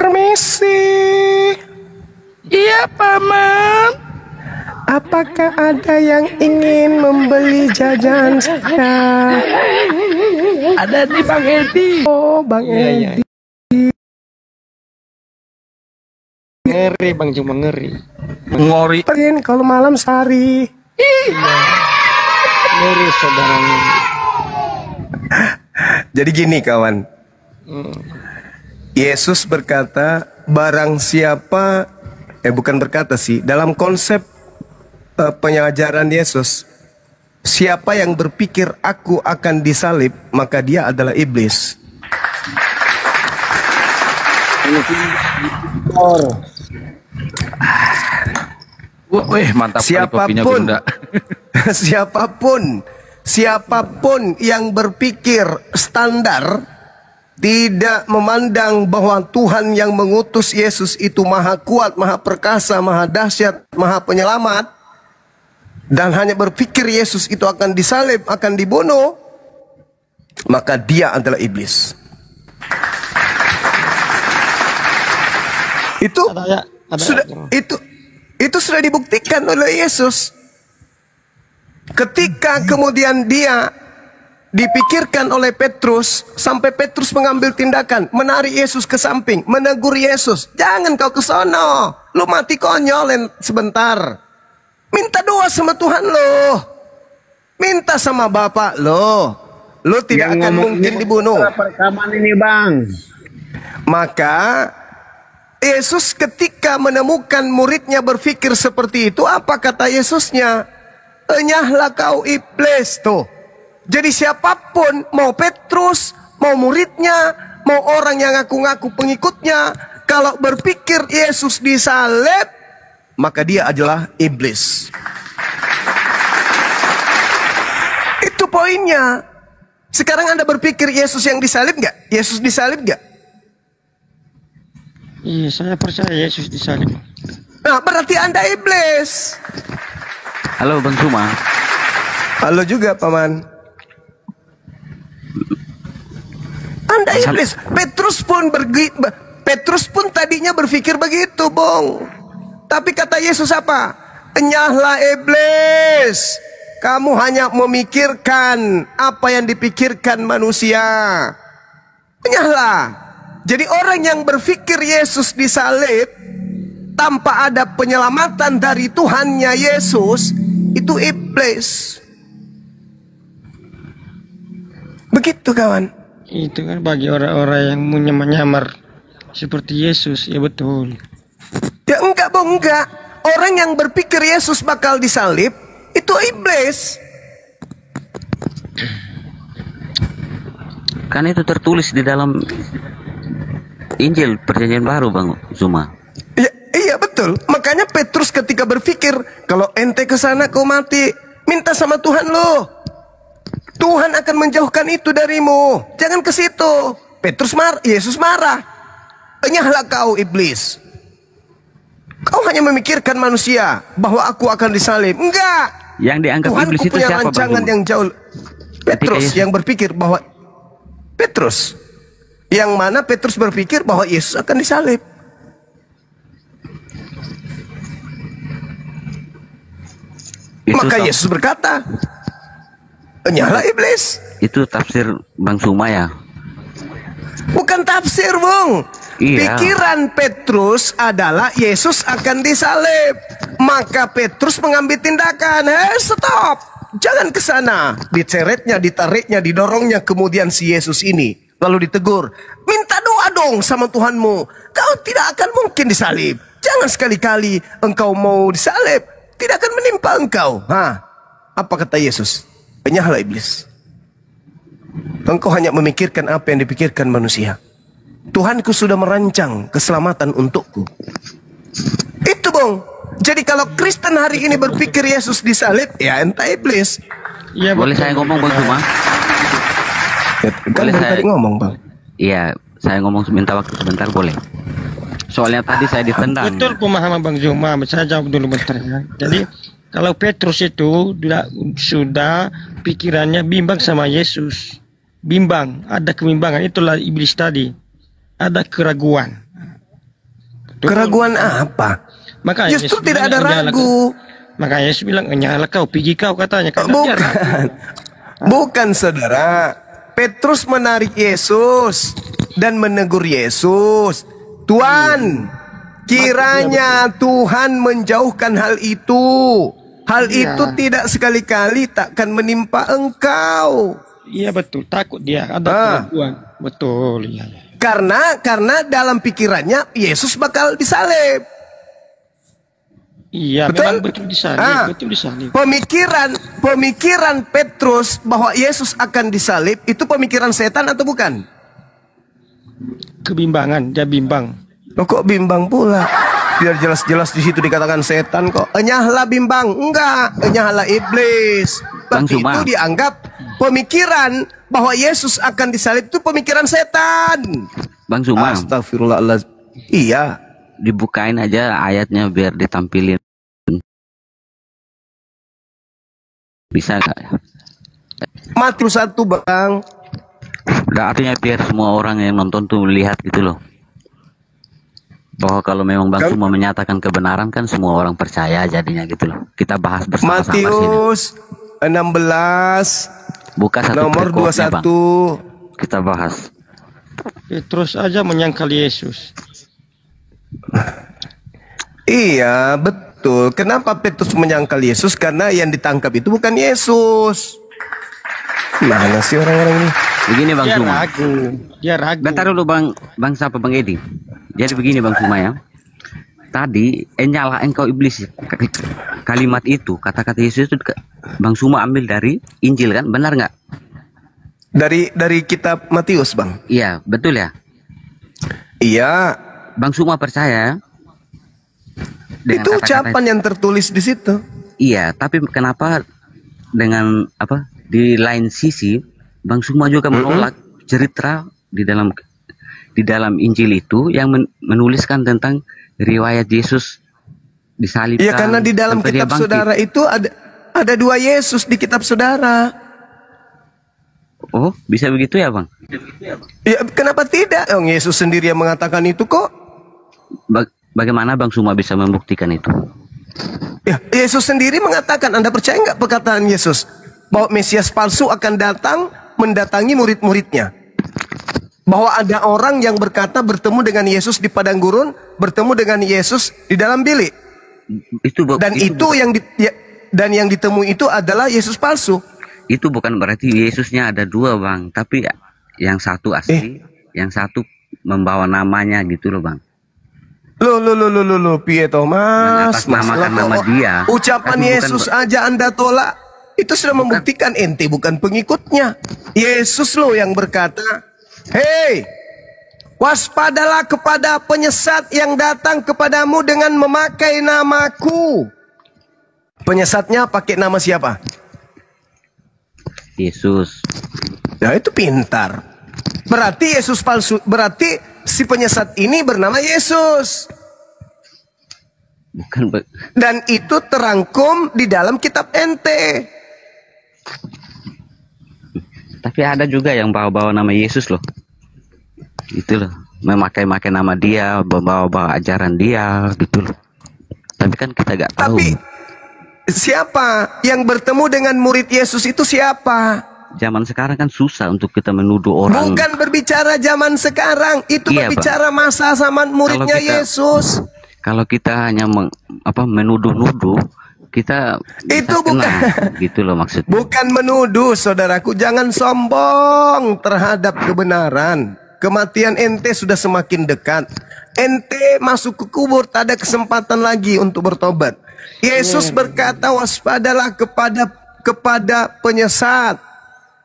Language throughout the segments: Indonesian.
Permisi. Iya, Paman. Apakah ada yang ingin membeli jajan saya? Ada nih Bang Edi. Oh, Bang Edi. Ngeri Bang, cuma ngeri. Ngori. Pengen kalau malam sari. Ngeri saudaranya. Jadi gini kawan, Yesus berkata, barang siapa, bukan berkata sih, dalam konsep pengajaran Yesus, siapa yang berpikir aku akan disalib, maka dia adalah iblis. Wih, mantap sekali kopinya Bunda. Siapapun yang berpikir standar, tidak memandang bahwa Tuhan yang mengutus Yesus itu maha kuat, maha perkasa, maha dahsyat, maha penyelamat, dan hanya berpikir Yesus itu akan disalib, akan dibunuh, maka dia adalah iblis. Itu sudah dibuktikan oleh Yesus. Ketika kemudian dia dipikirkan oleh Petrus, sampai Petrus mengambil tindakan, menarik Yesus ke samping, menegur Yesus, jangan kau ke sono, lu mati konyol sebentar. Minta doa sama Tuhan lo, minta sama Bapak lo, lo tidak akan mungkin dibunuh. Perekaman ini Bang. Maka Yesus ketika menemukan muridnya berpikir seperti itu, apa kata Yesusnya? Enyahlah kau iblis tuh. Jadi siapapun, mau Petrus, mau muridnya, mau orang yang ngaku-ngaku pengikutnya, kalau berpikir Yesus disalib, maka dia adalah iblis. Itu poinnya. Sekarang Anda berpikir Yesus yang disalib nggak? Yesus disalib nggak? Iya, saya percaya Yesus disalib. Nah, berarti Anda iblis. Halo Bang Suma. Halo juga Paman. Anda iblis. Petrus pun tadinya berpikir begitu, Bung. Tapi kata Yesus apa? Enyahlah iblis. Kamu hanya memikirkan apa yang dipikirkan manusia. Enyahlah. Jadi orang yang berpikir Yesus disalib tanpa ada penyelamatan dari Tuhannya Yesus, itu iblis. Begitu kawan. Itu kan bagi orang-orang yang menyamar seperti Yesus, ya betul. Ya enggak Bung, enggak. Orang yang berpikir Yesus bakal disalib, itu iblis. Kan itu tertulis di dalam Injil Perjanjian Baru Bang Zuma. Iya betul. Makanya Petrus ketika berpikir, kalau ente ke sana kau mati, minta sama Tuhan lo. Tuhan akan menjauhkan itu darimu. Jangan ke situ. Yesus marah. Enyahlah kau iblis. Kau hanya memikirkan manusia bahwa aku akan disalib. Enggak. Yang dianggap Tuhan iblis itu punya siapa rancangan Bang? yang jauh. Petrus yang berpikir bahwa yang mana Petrus berpikir bahwa Yesus akan disalib. Maka Yesus berkata, enyahlah iblis. Itu tafsir Bang Suma ya? Bukan tafsir Bung. Iya. Pikiran Petrus adalah Yesus akan disalib. Maka Petrus mengambil tindakan. Stop. Jangan ke sana. Diceretnya, ditariknya, didorongnya kemudian si Yesus ini. Lalu ditegur. Minta doa dong sama Tuhanmu. Kau tidak akan mungkin disalib. Jangan sekali-kali engkau mau disalib. Tidak akan menimpa engkau. Apa kata Yesus? Enyahlah iblis. Engkau hanya memikirkan apa yang dipikirkan manusia. Tuhanku sudah merancang keselamatan untukku. Itu Bung. Jadi kalau Kristen hari ini berpikir Yesus disalib, ya entah iblis. Ya, boleh saya ngomong Bang Suma? Kan tadi ngomong Bang. Iya, saya ngomong sebentar boleh. Soalnya tadi saya ditendang. Betul pemahaman Bang Zuma. Saya jawab dulu bentar ya. Jadi kalau Petrus itu sudah pikirannya bimbang sama Yesus. Bimbang, ada kebimbangan. Itulah iblis tadi. Ada keraguan. Betul. Keraguan apa? Makanya Justru Yesus tidak ada bilang, ragu. Makanya Yesus bilang, nyala kau, pergi kau katanya. Karena dia ragu. Bukan. Bukan, saudara. Petrus menarik Yesus dan menegur Yesus. Tuhan, kiranya Tuhan menjauhkan hal itu. Hal itu tidak sekali-kali takkan menimpa engkau. Iya betul, takut dia ada keraguan. Betul, iya. Karena dalam pikirannya Yesus bakal disalib. Iya, Betul? memang betul disalib, betul disalib. Pemikiran Petrus bahwa Yesus akan disalib itu pemikiran setan atau bukan? Kebimbangan, dia bimbang. Loh, kok bimbang pula? Biar jelas-jelas di situ dikatakan setan kok. Enyahlah bimbang. Enggak, enyahlah iblis. Berarti itu dianggap pemikiran bahwa Yesus akan disalib itu pemikiran setan. Bang Suma. Astagfirullahaladzim. Iya. Dibukain aja ayatnya biar ditampilin. Bisa nggak? Matius 1 bang. Udah, artinya biar semua orang yang nonton tuh lihat gitu loh. Bahwa kalau memang Bang Suma menyatakan kebenaran kan semua orang percaya jadinya gitu loh. Kita bahas bersama-sama sini. Matius 16. Buka satu nomor 21. Bang. Kita bahas. Petrus aja menyangkal Yesus. Iya betul. Kenapa Petrus menyangkal Yesus? Karena yang ditangkap itu bukan Yesus. Mana sih orang-orang ini? Begini Bang Suma. Dia ragu. Bentar dulu Bang siapa Bang Edi. Jadi begini Bang Suma ya. Tadi nyala engkau iblis. Kalimat itu, kata-kata Yesus itu Bang Suma ambil dari Injil kan? Benar nggak? Dari kitab Matius Bang. Iya betul ya. Iya. Bang Suma percaya itu ucapan yang tertulis di situ. Iya, tapi kenapa dengan apa di lain sisi Bang Suma juga menolak cerita di dalam Injil itu yang menuliskan tentang riwayat Yesus disalibkan. Iya, karena di dalam kitab saudara itu ada dua Yesus di kitab saudara. Oh, bisa begitu ya, Bang? Ya, kenapa tidak? Yesus sendiri yang mengatakan itu kok. Bagaimana Bang Suma bisa membuktikan itu? Ya, Yesus sendiri mengatakan, Anda percaya nggak perkataan Yesus? Bahwa Mesias palsu akan datang mendatangi murid-muridnya. Bahwa ada orang yang berkata bertemu dengan Yesus di padang gurun, bertemu dengan Yesus di dalam bilik. Dan yang ditemui itu adalah Yesus palsu. Itu bukan berarti Yesusnya ada dua Bang, tapi yang satu asli, yang satu membawa namanya gitu loh Bang. Loh, piye toh Mas? Mengatasnamakan nama dia. Ucapan Yesus aja Anda tolak. Itu sudah membuktikan ente bukan pengikutnya. Yesus loh yang berkata, "Hei, waspadalah kepada penyesat yang datang kepadamu dengan memakai namaku." Penyesatnya pakai nama siapa? Yesus. Ya itu pintar. Berarti Yesus palsu. Berarti si penyesat ini bernama Yesus. Dan itu terangkum di dalam kitab ente. Tapi ada juga yang bawa-bawa nama Yesus loh. Gitu loh. Memakai-makai nama dia, bawa-bawa ajaran dia gitu loh. Tapi kan kita gak tahu. Tapi siapa yang bertemu dengan murid Yesus itu siapa? Zaman sekarang kan susah untuk kita menuduh orang. Bukan berbicara zaman sekarang, itu berbicara masa zaman muridnya Yesus. Kalau kita hanya menuduh-nuduh, kita itu bukan gitu loh maksudnya. Bukan menuduh, saudaraku, jangan sombong terhadap kebenaran. Kematian ente sudah semakin dekat. Ente masuk ke kubur, tak ada kesempatan lagi untuk bertobat. Yesus berkata, waspadalah kepada penyesat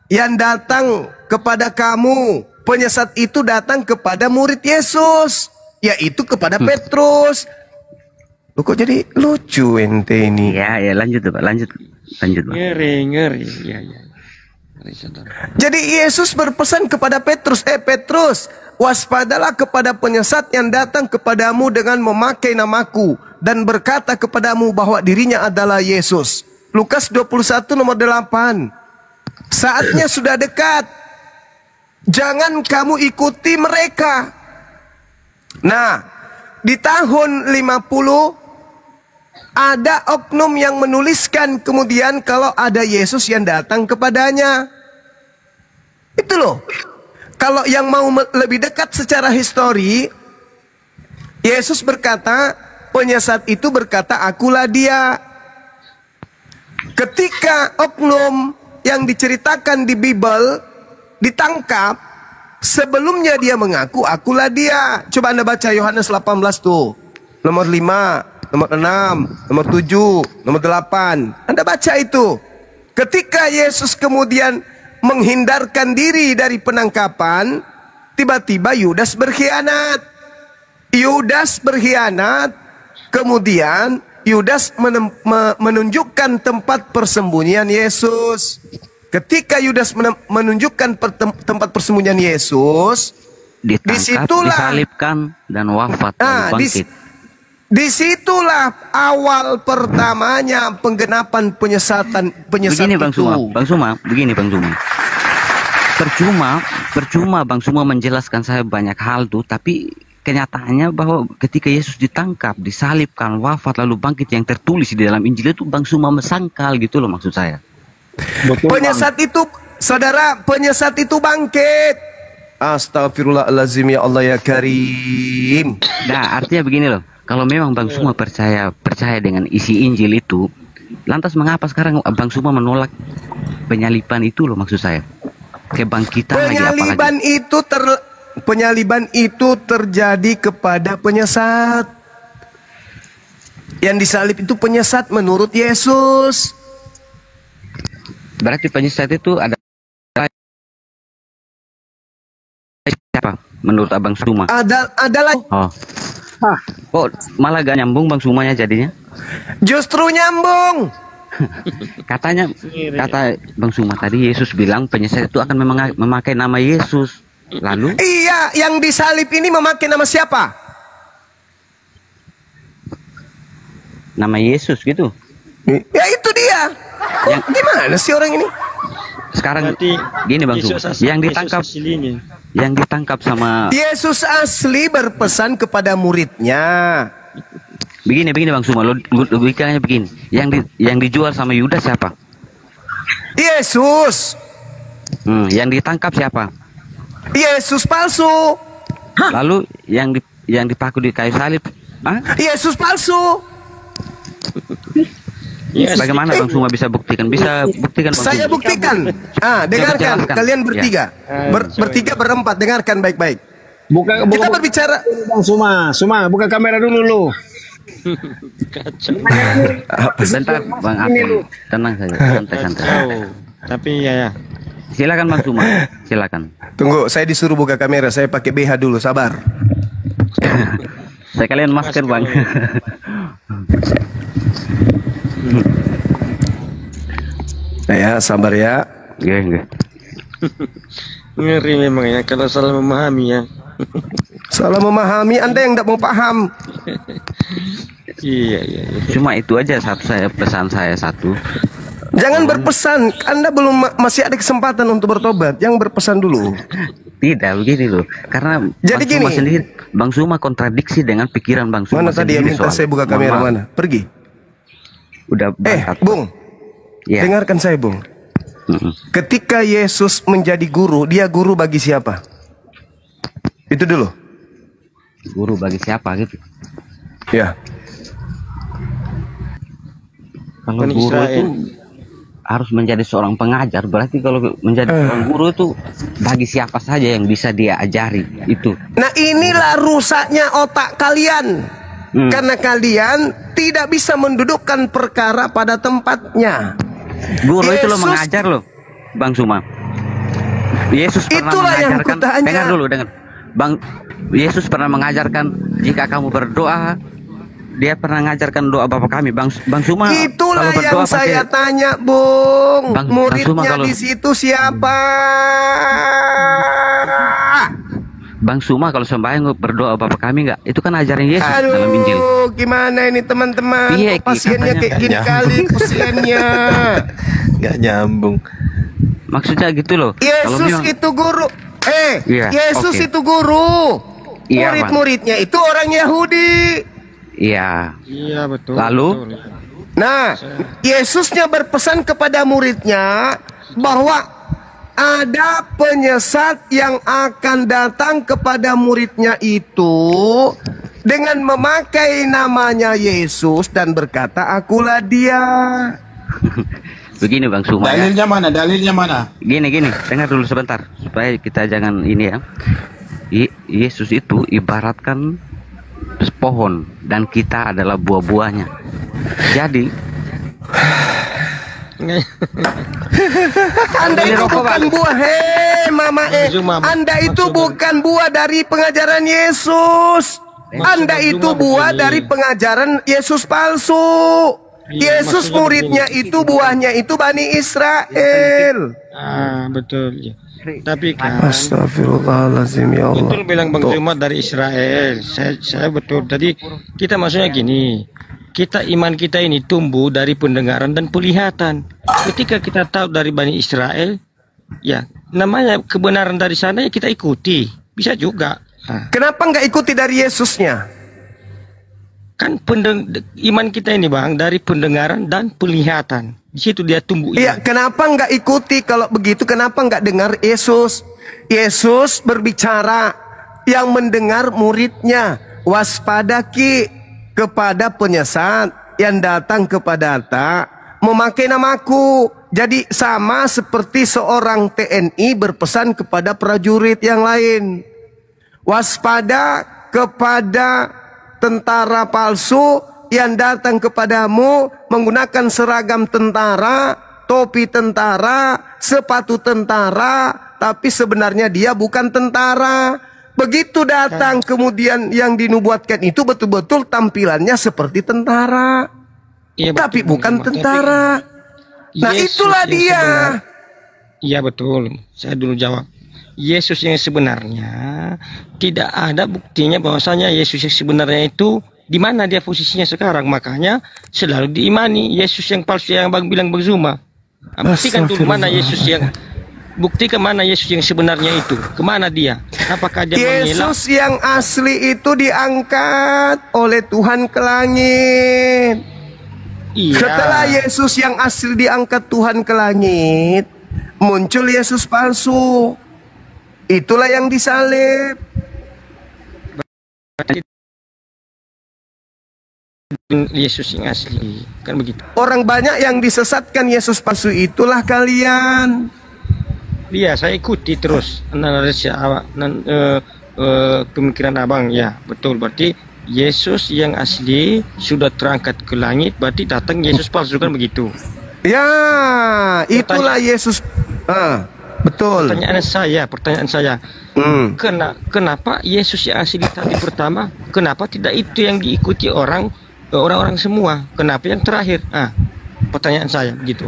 yang datang kepada kamu. Penyesat itu datang kepada murid Yesus, yaitu kepada Petrus. Loh, kok jadi lucu ente ini? Ya, lanjut Pak, lanjut Pak. Ngeri. Ya. Jadi Yesus berpesan kepada Petrus, Petrus, waspadalah kepada penyesat yang datang kepadamu dengan memakai namaku dan berkata kepadamu bahwa dirinya adalah Yesus. Lukas 21 nomor 8. Saatnya sudah dekat. Jangan kamu ikuti mereka. Nah, di tahun 50 ada oknum yang menuliskan kemudian kalau ada Yesus yang datang kepadanya. Itu loh. Kalau yang mau lebih dekat secara histori, Yesus berkata, penyesat itu berkata, akulah dia. Ketika oknum yang diceritakan di Bible ditangkap, sebelumnya dia mengaku, akulah dia. Coba Anda baca Yohanes 18 tuh. Nomor 5. Nomor 6, nomor 7, nomor 8. Anda baca itu. Ketika Yesus kemudian menghindarkan diri dari penangkapan, tiba-tiba Yudas berkhianat. Yudas berkhianat, kemudian Yudas menunjukkan tempat persembunyian Yesus. Ketika Yudas menunjukkan tempat persembunyian Yesus, ditangkap, disitulah, disalibkan, dan wafat lalu bangkit. Disitulah awal pertamanya penggenapan penyesat begini, Bang itu. Suma, begini Bang Suma. Percuma Bang Suma menjelaskan saya banyak hal tuh, tapi kenyataannya bahwa ketika Yesus ditangkap, disalibkan, wafat lalu bangkit yang tertulis di dalam Injil itu Bang Suma mesangkal gitu loh maksud saya. Betul, penyesat Bang. itu, saudara, penyesat itu bangkit. Astagfirullahaladzim, ya Allah ya Karim. Nah, artinya begini loh. Kalau memang Bang Suma percaya dengan isi Injil itu, lantas mengapa sekarang Bang Suma menolak penyaliban itu loh maksud saya? Kebangkitan Penyaliban itu terjadi kepada penyesat. Yang disalib itu penyesat menurut Yesus. Berarti penyesat itu ada siapa menurut Abang Suma? Adalah. Oh, malah gak nyambung Bang Sumanya jadinya? Justru nyambung. Kata Bang Suma tadi Yesus bilang penyesat itu akan memakai nama Yesus. Lalu? Iya, yang disalib ini memakai nama siapa? Nama Yesus gitu. Ya itu dia. Gimana sih orang ini? Sekarang gini Bang Suma, yang ditangkap sama Yesus asli berpesan kepada muridnya. Begini Bang Suma, logikanya begini. Yang dijual sama Yudas siapa? Yesus. Yang ditangkap siapa? Yesus palsu. Lalu yang dipaku di kayu salib? Yesus palsu. Yes. Bagaimana Bang Suma bisa buktikan? Bisa buktikan Bang Saya Suma. buktikan. Dengarkan kalian bertiga. Bertiga berempat, dengarkan baik-baik. Kita berbicara. Bang Suma, buka kamera dulu lu. Bentar Bang Apin, tenang saja, santai-santai. Tapi ya. Silakan Bang Suma, silakan. Tunggu, saya disuruh buka kamera, saya pakai BH dulu, sabar. Saya kalian masker Bang. Nah ya, sabar ya. Enggak. Ngeri memang ya kalau salah memahami ya. Salah memahami, Anda yang tidak mau paham. Iya. Cuma itu aja pesan saya satu. Jangan berpesan, Anda masih ada kesempatan untuk bertobat. Yang berpesan dulu. Tidak begini loh, karena jadi Bang Suma sendiri, Bang Suma kontradiksi dengan pikiran Bang Suma. Mana tadi yang minta saya buka kamera mana? Pergi. Udah. Bung. Ya. Dengarkan saya, Bung. Ketika Yesus menjadi guru, dia guru bagi siapa? Itu dulu. Guru bagi siapa gitu? Ya. Kalau guru itu harus menjadi seorang pengajar, berarti kalau menjadi seorang guru itu bagi siapa saja yang bisa dia ajari itu. Nah inilah rusaknya otak kalian. Karena kalian tidak bisa mendudukkan perkara pada tempatnya. Guru itu lo mengajar loh, Bang Suma. Yesus pernah mengajarkan. Dengar dulu, dengar. Yesus pernah mengajarkan jika kamu berdoa, dia pernah mengajarkan doa Bapa kami. Bang Suma. Itulah kalau berdoa yang saya tanya, Bung. Muridnya di situ siapa? Bang Suma kalau sembahyang berdoa Bapa kami enggak? Itu kan ajaran Yesus dalam Injil. Gimana ini teman-teman? Pasiennya kayak gini kali pasiennya. Gak nyambung. Maksudnya gitu loh. Yesus itu guru. Yesus itu guru. Iya, Murid-muridnya itu orang Yahudi. Iya. Iya betul. Lalu? Betul. Nah, Yesusnya berpesan kepada muridnya bahwa ada penyesat yang akan datang kepada muridnya itu dengan memakai namanya Yesus dan berkata, akulah dia. Begini Bang Suma ya. Dalilnya mana? Dalilnya mana? Gini, dengar dulu sebentar supaya kita jangan ini ya. Yesus itu ibaratkan pohon dan kita adalah buah-buahnya. Jadi Anda itu bukan buah, Mama Anda itu bukan buah dari pengajaran Yesus. Anda itu buah dari pengajaran Yesus palsu. Yesus muridnya itu buahnya itu Bani Israel. Betul ya. Tapi kan Astagfirullahaladzim, ya Allah. betul bilang Bang Jumat dari Israel. Saya betul. Jadi kita maksudnya gini, iman kita ini tumbuh dari pendengaran dan penglihatan. Ketika kita tahu dari Bani Israel, ya namanya kebenaran dari sana ya kita ikuti. Bisa juga. Kenapa nggak ikuti dari Yesusnya? Kan iman kita ini Bang dari pendengaran dan penglihatan. Di situ dia tumbuh. Iya, kenapa nggak ikuti? Kalau begitu kenapa nggak dengar Yesus? Yesus berbicara, yang mendengar muridnya, waspada ki kepada penyesat yang datang kepada ta memakai namaku. Jadi sama seperti seorang TNI berpesan kepada prajurit yang lain, waspada kepada tentara palsu yang datang kepadamu menggunakan seragam tentara, topi tentara, sepatu tentara, tapi sebenarnya dia bukan tentara. Begitu datang kemudian yang dinubuatkan itu betul-betul tampilannya seperti tentara, tapi bukan tentara. Nah, itulah dia. Iya betul. Saya dulu jawab. Yesus yang sebenarnya tidak ada buktinya bahwasanya Yesus yang sebenarnya itu di mana dia posisinya sekarang. Makanya selalu diimani Yesus yang palsu yang Bang bilang Bang Zuma. Buktikan dulu mana Yesus yang kemana Yesus yang sebenarnya itu, kemana dia? Apakah dia Yesus yang asli itu diangkat oleh Tuhan ke langit. Iya. Setelah Yesus yang asli diangkat Tuhan ke langit, muncul Yesus palsu. Itulah yang disalib. Yesus yang asli, kan begitu. Orang banyak yang disesatkan Yesus palsu, itulah kalian. Iya, saya ikuti terus analisis pemikiran abang. Ya betul, berarti Yesus yang asli sudah terangkat ke langit, berarti datang Yesus palsu, kan begitu. Ya, itulah Yesus. Betul. Pertanyaan saya, kenapa Yesus yang asli tadi pertama, kenapa tidak itu yang diikuti orang-orang semua? Kenapa yang terakhir? Pertanyaan saya begitu.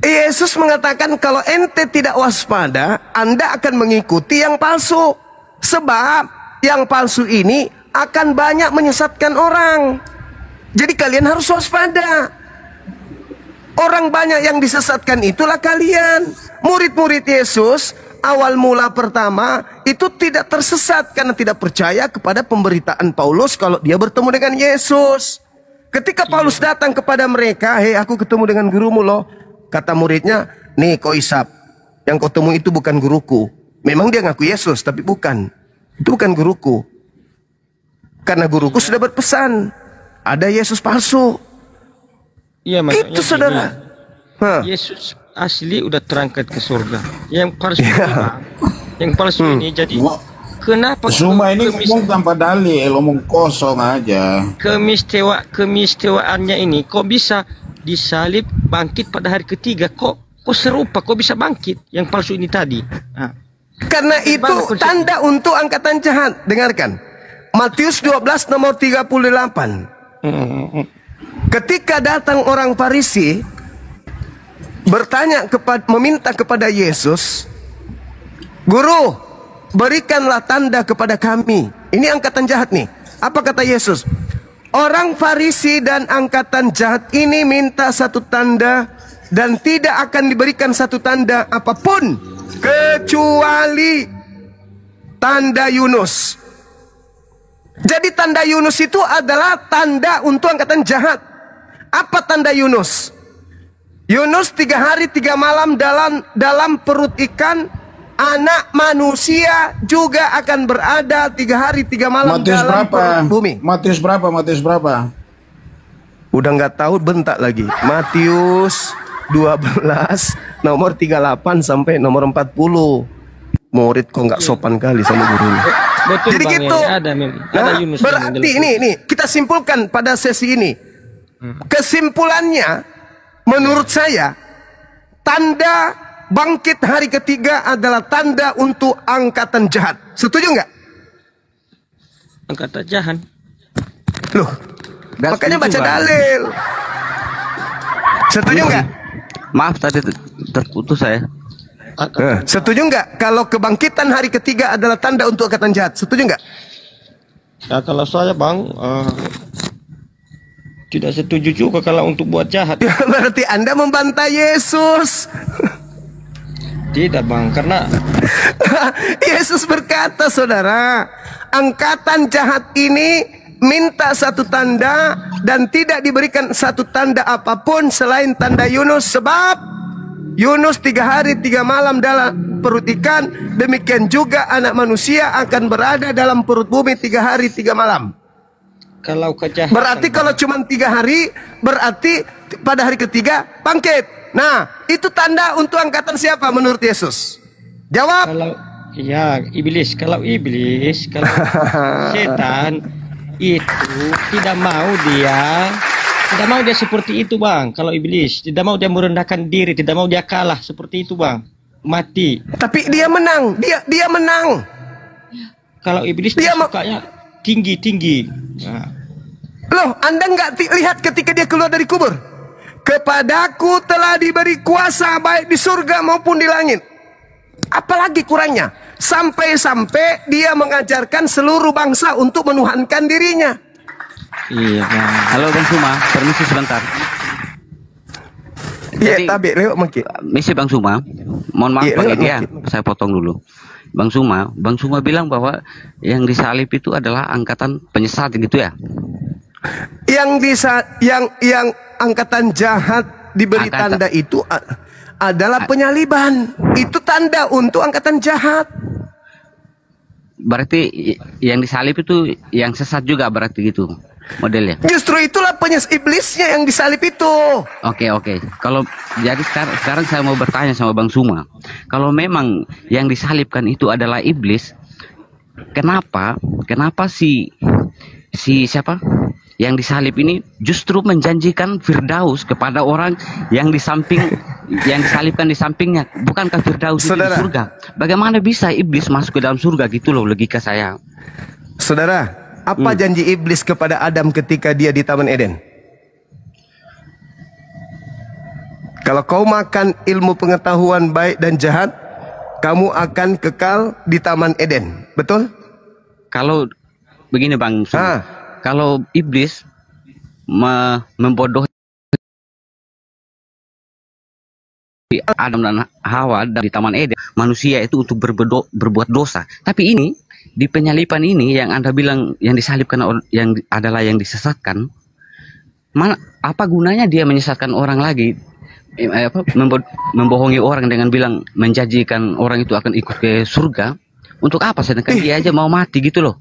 Yesus mengatakan kalau ente tidak waspada, Anda akan mengikuti yang palsu. Sebab yang palsu ini akan banyak menyesatkan orang. Jadi kalian harus waspada. Orang banyak yang disesatkan itulah kalian. Murid-murid Yesus awal mula pertama itu tidak tersesat karena tidak percaya kepada pemberitaan Paulus kalau dia bertemu dengan Yesus. Ketika Paulus datang kepada mereka, hei aku ketemu dengan gurumu loh. Kata muridnya, nih kau Isap, yang kau temui itu bukan guruku. Memang dia ngaku Yesus, tapi bukan. Itu bukan guruku. Karena guruku sudah berpesan, ada Yesus palsu. Iya, itu saudara. Yesus asli udah terangkat ke surga. Yang palsu yang palsu ini jadi kenapa semua ini ngomong tanpa dalil, ngomong kosong aja. Kemistiwaannya ini kok bisa disalib bangkit pada hari ketiga, kok serupa, kok bisa bangkit yang palsu ini tadi. Karena itu tanda untuk angkatan jahat. Dengarkan Matius 12 nomor 38. Ketika datang orang Farisi meminta kepada Yesus, Guru, berikanlah tanda kepada kami. Ini angkatan jahat nih. Apa kata Yesus? Orang Farisi dan angkatan jahat ini minta satu tanda dan tidak akan diberikan satu tanda apapun kecuali tanda Yunus. Jadi tanda Yunus itu adalah tanda untuk angkatan jahat. Apa tanda Yunus? Yunus 3 hari 3 malam dalam perut ikan. Anak manusia juga akan berada 3 hari 3 malam Matius dalam perut bumi. Matius berapa? Udah nggak tahu, bentak lagi. Matius 12 nomor 38 sampai nomor 40. Murid kok nggak sopan kali sama gurunya. Betul, Jadi Bang, gitu. ada Yunus Berarti ini kita simpulkan pada sesi ini. Kesimpulannya, menurut saya, tanda bangkit hari ketiga adalah tanda untuk angkatan jahat. Setuju nggak? Angkatan jahat. Loh, makanya baca dalil. Setuju nggak? Maaf tadi terputus saya. Setuju nggak kalau kebangkitan hari ketiga adalah tanda untuk angkatan jahat? Setuju nggak? Ya, kalau saya, Bang, tidak setuju juga kalau untuk buat jahat. Ya, berarti Anda membantah Yesus. Tidak, Bang, karena Yesus berkata, saudara, angkatan jahat ini minta satu tanda dan tidak diberikan satu tanda apapun selain tanda Yunus, sebab Yunus 3 hari 3 malam dalam perut ikan, demikian juga anak manusia akan berada dalam perut bumi 3 hari 3 malam. kalau kejahatan, Berarti kalau cuma 3 hari, berarti pada hari ketiga bangkit. Nah, itu tanda untuk angkatan siapa menurut Yesus? Jawab. kalau iblis, kalau setan itu tidak mau dia seperti itu, Bang. Kalau iblis tidak mau dia merendahkan diri, tidak mau dia kalah seperti itu, Bang. Mati. Tapi dia menang, dia menang. Kalau iblis dia sukanya tinggi. Nah. Loh, Anda nggak lihat ketika dia keluar dari kubur? Kepadaku telah diberi kuasa baik di surga maupun di langit. Apalagi kurangnya? Sampai-sampai dia mengajarkan seluruh bangsa untuk menuhankan dirinya. Iya, Bang. Halo Bang Suma, permisi sebentar. Iya, Jadi, tapi lewat mungkin. misi Bang Suma, mohon maaf Iya, Bang Edi ya, mungkin. saya potong dulu. Bang Suma bilang bahwa yang disalib itu adalah angkatan penyesat gitu ya. Yang angkatan jahat diberi tanda itu adalah penyaliban. Itu tanda untuk angkatan jahat. Berarti yang disalib itu yang sesat juga berarti gitu modelnya. Justru itulah iblisnya yang disalib itu. Oke. Kalau jadi sekarang saya mau bertanya sama Bang Suma. Kalau memang yang disalibkan itu adalah iblis, kenapa si siapa? Yang disalib ini justru menjanjikan Firdaus kepada orang yang yang disalibkan di sampingnya. Bukankah Firdaus itu di surga? Bagaimana bisa iblis masuk ke dalam surga gitu loh logika saya. Saudara, apa janji iblis kepada Adam ketika dia di Taman Eden? Kalau kau makan ilmu pengetahuan baik dan jahat, kamu akan kekal di Taman Eden. Betul? Kalau begini Bang Suma. Kalau iblis membodohi Adam dan Hawa di Taman Eden, manusia itu untuk berbuat dosa. Tapi ini di penyalipan ini yang Anda bilang yang disalibkan yang adalah yang disesatkan. Apa gunanya dia menyesatkan orang lagi? Membohongi orang dengan bilang menjanjikan orang itu akan ikut ke surga. Untuk apa? Sedangkan dia aja mau mati gitu loh.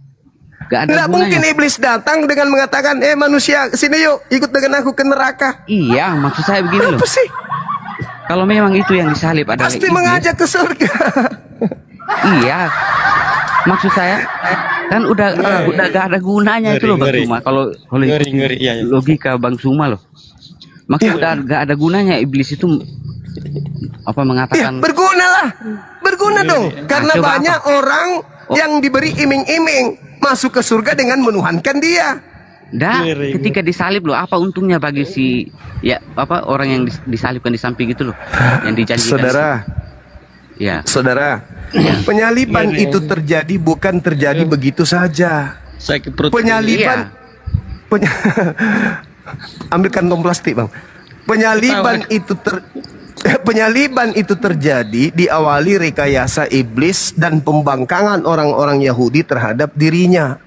Nggak mungkin iblis datang dengan mengatakan, manusia sini yuk ikut dengan aku ke neraka. Iya, maksud saya begini loh. Sih? Kalau memang itu yang disalib adalah pasti iblis, mengajak ke surga. Iya, maksud saya kan udah gak ada gunanya itu loh Bang Suma. Kalau logika Bang Suma loh, maksud udah gak ada gunanya iblis itu mengatakan. Berguna dong, karena banyak orang yang diberi iming-iming masuk ke surga dengan menuhankan dia. Ketika disalib loh, apa untungnya bagi orang yang disalibkan di samping itu loh, yang dijanjikan. Saudara, penyaliban itu terjadi bukan terjadi begitu saja. Penyaliban, ambil kantong plastik Bang. Penyaliban itu terjadi diawali rekayasa iblis dan pembangkangan orang-orang Yahudi terhadap dirinya.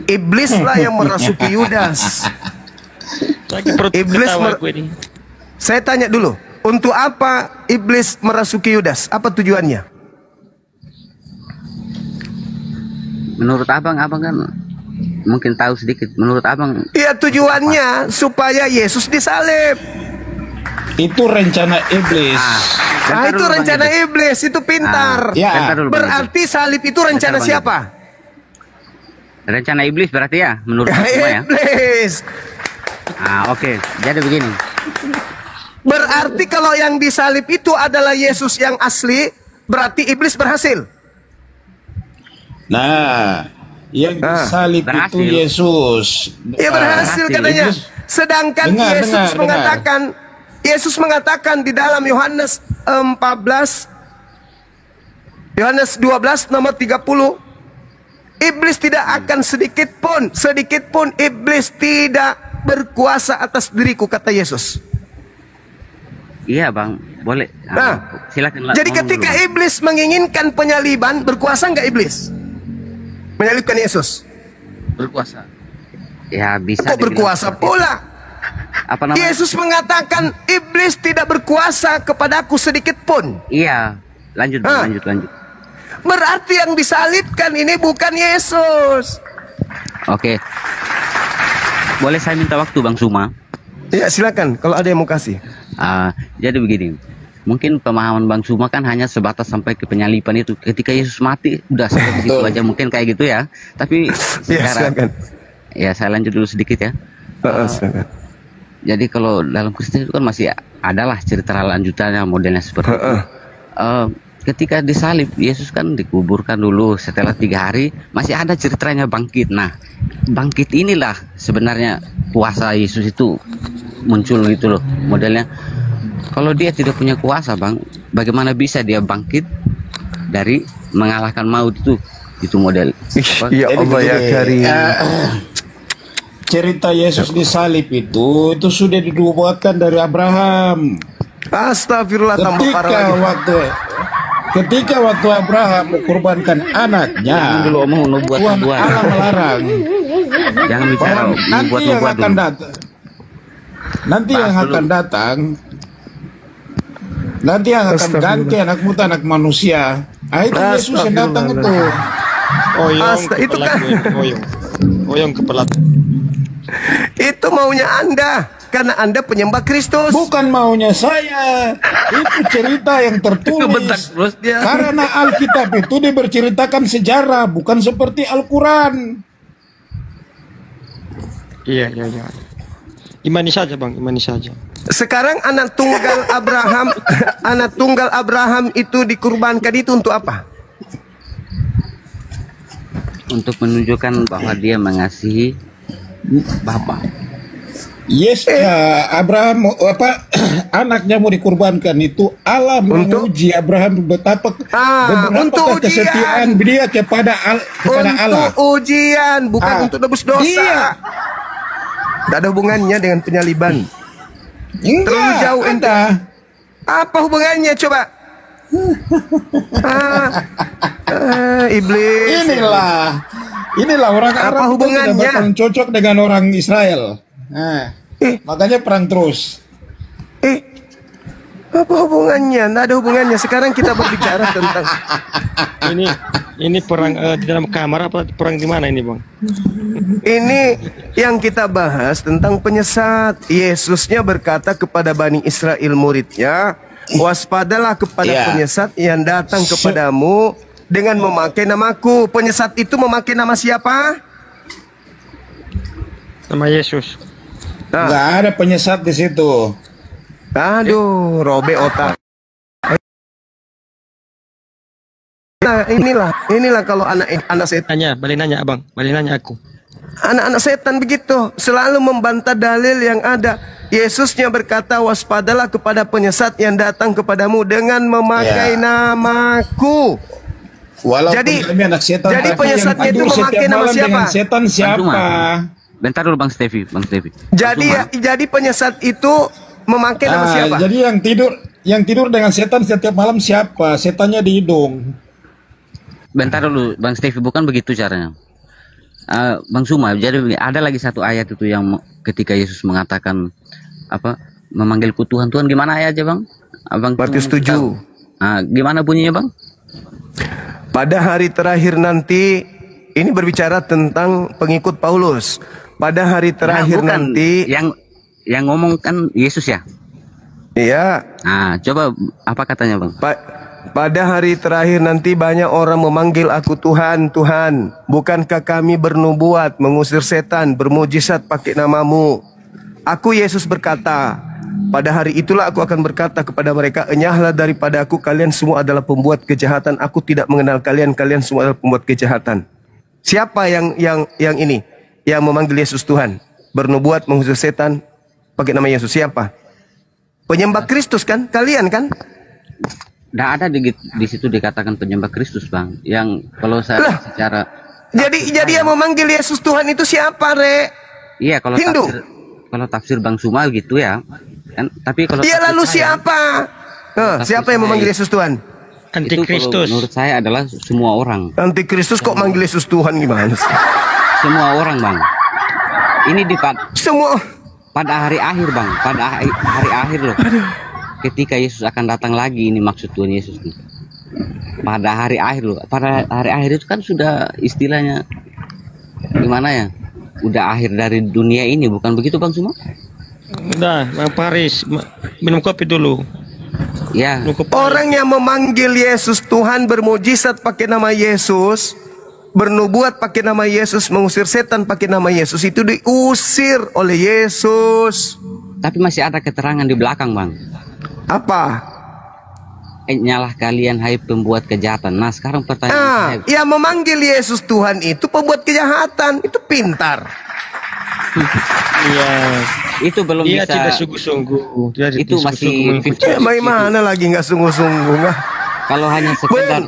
Iblis lah yang merasuki Yudas. Saya tanya dulu, untuk apa iblis merasuki Yudas? Apa tujuannya? Menurut abang kan mungkin tahu sedikit. Menurut abang? Iya, tujuannya supaya Yesus disalib. Itu rencana iblis. Itu rencana iblis, itu pintar. Ya. Berarti salib itu rencana siapa? Rencana iblis berarti ya, menurut semua ya. Iblis. Oke. Jadi begini. Berarti kalau yang disalib itu adalah Yesus yang asli, berarti iblis berhasil. Nah, yang disalib itu Yesus. Iya, berhasil katanya. Sedangkan Yesus mengatakan di dalam Yohanes 12 nomor 30, iblis tidak akan sedikit pun iblis tidak berkuasa atas diriku, kata Yesus. Iya bang, boleh. Silakan. Jadi ketika iblis menginginkan penyaliban, berkuasa nggak iblis menyalibkan Yesus? Berkuasa. Ya bisa. Kok berkuasa pula? Apa namanya? Yesus mengatakan iblis tidak berkuasa kepadaku sedikit pun. Iya, lanjut. Berarti yang disalibkan ini bukan Yesus. Oke. Boleh saya minta waktu Bang Suma? Ya silakan, kalau ada yang mau kasih. Jadi begini, mungkin pemahaman Bang Suma kan hanya sebatas sampai ke penyaliban itu. Ketika Yesus mati, udah sampai situ aja, mungkin kayak gitu ya. Tapi sekarang, ya saya lanjut dulu sedikit ya. Silakan. Jadi kalau dalam Kristen itu kan masih adalah cerita lanjutannya, modelnya seperti itu. Ketika disalib, Yesus kan dikuburkan dulu. Setelah 3 hari masih ada ceritanya bangkit. Nah, bangkit inilah sebenarnya kuasa Yesus itu muncul gitu loh modelnya. Kalau dia tidak punya kuasa bang, bagaimana bisa dia bangkit dari mengalahkan maut itu model. Ya Allah ya Karim. Cerita Yesus disalib itu sudah dinubuatkan dari Abraham. Astagfirullah, tambah parah lagi. Ketika waktu Abraham mengkorbankan anaknya, dulu omong Tuhan Allah melarang. Jangan bicara nubuat dulu. Nanti yang akan ganti anak muda, anak manusia. Itu Yesus yang datang itu. Itu kan Oyong kepala. Itu maunya Anda, karena Anda penyembah Kristus. Bukan maunya saya. Itu cerita yang tertulis. Karena Alkitab itu diberceritakan sejarah, bukan seperti Al-Quran. Iya. Imani saja bang, imani saja. Sekarang anak tunggal Abraham itu dikurbankan itu untuk apa? Untuk menunjukkan bahwa dia mengasihi Bapa. Yes, Abraham anaknya mau dikurbankan itu Allah menguji Abraham betapa kesetiaan dia kepada Allah. Untuk ujian, bukan untuk tebus dosa. Iya. Tidak ada hubungannya dengan penyaliban. Terlalu jauh ente. Apa hubungannya coba? Iblis. Inilah orang Arab. Apa hubungannya? Tidak cocok dengan orang Israel. Makanya perang terus. Apa hubungannya? Tidak ada hubungannya. Sekarang kita berbicara tentang ini perang di dalam kamar apa perang di mana ini bang? Ini yang kita bahas tentang penyesat. Yesusnya berkata kepada Bani Israel muridnya, waspadalah kepada penyesat yang datang kepadamu dengan memakai namaku. Penyesat itu memakai nama siapa? Nama Yesus. Nggak ada penyesat di situ. Aduh, robe otak. Nah, inilah kalau anak setan. Balik nanya abang, balik nanya aku. Anak-anak setan begitu, selalu membantah dalil yang ada. Yesusnya berkata, waspadalah kepada penyesat yang datang kepadamu dengan memakai namaku. Jadi penyesatnya itu memakai nama siapa? Setan siapa? Bentar dulu Bang Stevi. Jadi penyesat itu memakai nama siapa? Jadi yang tidur dengan setan setiap malam siapa? Setannya di hidung. Bentar dulu Bang Stevi, bukan begitu caranya. Bang Suma, jadi ada lagi satu ayat itu yang ketika Yesus mengatakan apa, memanggilku Tuhan, Tuhan, gimana ayatnya Bang? Abang Matius 7. Gimana bunyinya Bang? Pada hari terakhir nanti, ini berbicara tentang pengikut Paulus. Pada hari terakhir nanti, yang ngomong kan Yesus ya? Iya. Coba apa katanya Bang? Pada hari terakhir nanti banyak orang memanggil aku Tuhan, Tuhan. Bukankah kami bernubuat, mengusir setan, bermujizat pakai namamu? Aku Yesus berkata, pada hari itulah aku akan berkata kepada mereka, enyahlah daripada aku, kalian semua adalah pembuat kejahatan. Aku tidak mengenal kalian, kalian semua adalah pembuat kejahatan. Siapa yang ini? Yang memanggil Yesus Tuhan, bernubuat, mengusir setan pakai nama Yesus, siapa? Penyembah Kristus kan? Kalian kan? Tidak ada di situ dikatakan penyembah Kristus Bang. Yang kalau saya secara jadi yang memanggil Yesus Tuhan itu siapa, Re? Iya, kalau Hindu. Kalau tafsir Bang Suma gitu ya. Kan, tapi kalau lalu siapa? Siapa yang memanggil Yesus Tuhan? Antikristus. Menurut saya adalah semua orang. Antikristus kok manggil Yesus Tuhan gimana sih? Semua orang Bang. Ini semua pada hari akhir Bang, pada hari akhir loh. Ketika Yesus akan datang lagi, ini maksud Tuhan Yesus nih. Pada hari akhir loh. Pada hari akhir itu kan sudah istilahnya gimana ya? Udah akhir dari dunia ini, bukan begitu Bang Suma? Udah, Bang Paris, minum kopi dulu. Ya. Orang yang memanggil Yesus Tuhan, bermujizat pakai nama Yesus, bernubuat pakai nama Yesus, mengusir setan pakai nama Yesus, itu diusir oleh Yesus. Tapi masih ada keterangan di belakang Bang. Apa? Nyalah kalian hai pembuat kejahatan. Nah sekarang pertanyaan saya, yang memanggil Yesus Tuhan itu pembuat kejahatan, itu pintar. Iya. Itu belum dia bisa. Tidak sungguh-sungguh. Itu masih. Bagaimana lagi nggak sungguh-sungguh? Kalau hanya sekedar.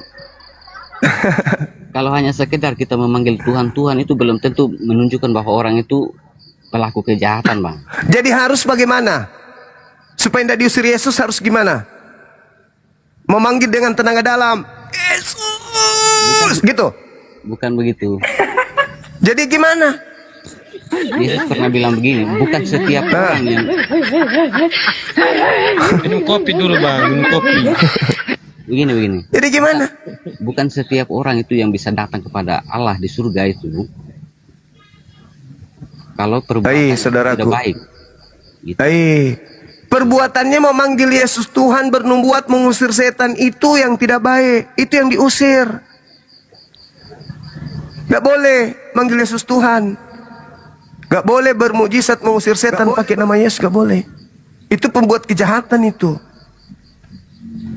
Kalau hanya sekedar kita memanggil Tuhan, Tuhan itu belum tentu menunjukkan bahwa orang itu pelaku kejahatan Bang. Jadi harus bagaimana? Supaya tidak diusir Yesus harus gimana? Memanggil dengan tenaga dalam, Yesus, gitu? Bukan begitu. Jadi gimana? Yesus pernah bilang begini, bukan setiap orang yang minum kopi dulu Bang, minum kopi. Begini. Jadi gimana? Bukan setiap orang itu yang bisa datang kepada Allah di surga itu. Kalau perbuatan tidak baik. Gitu. Perbuatannya memanggil Yesus Tuhan, bernubuat, mengusir setan, itu yang tidak baik, itu yang diusir. Gak boleh manggil Yesus Tuhan, gak boleh bermujizat mengusir setan pakai nama Yesus, gak boleh. Itu pembuat kejahatan itu.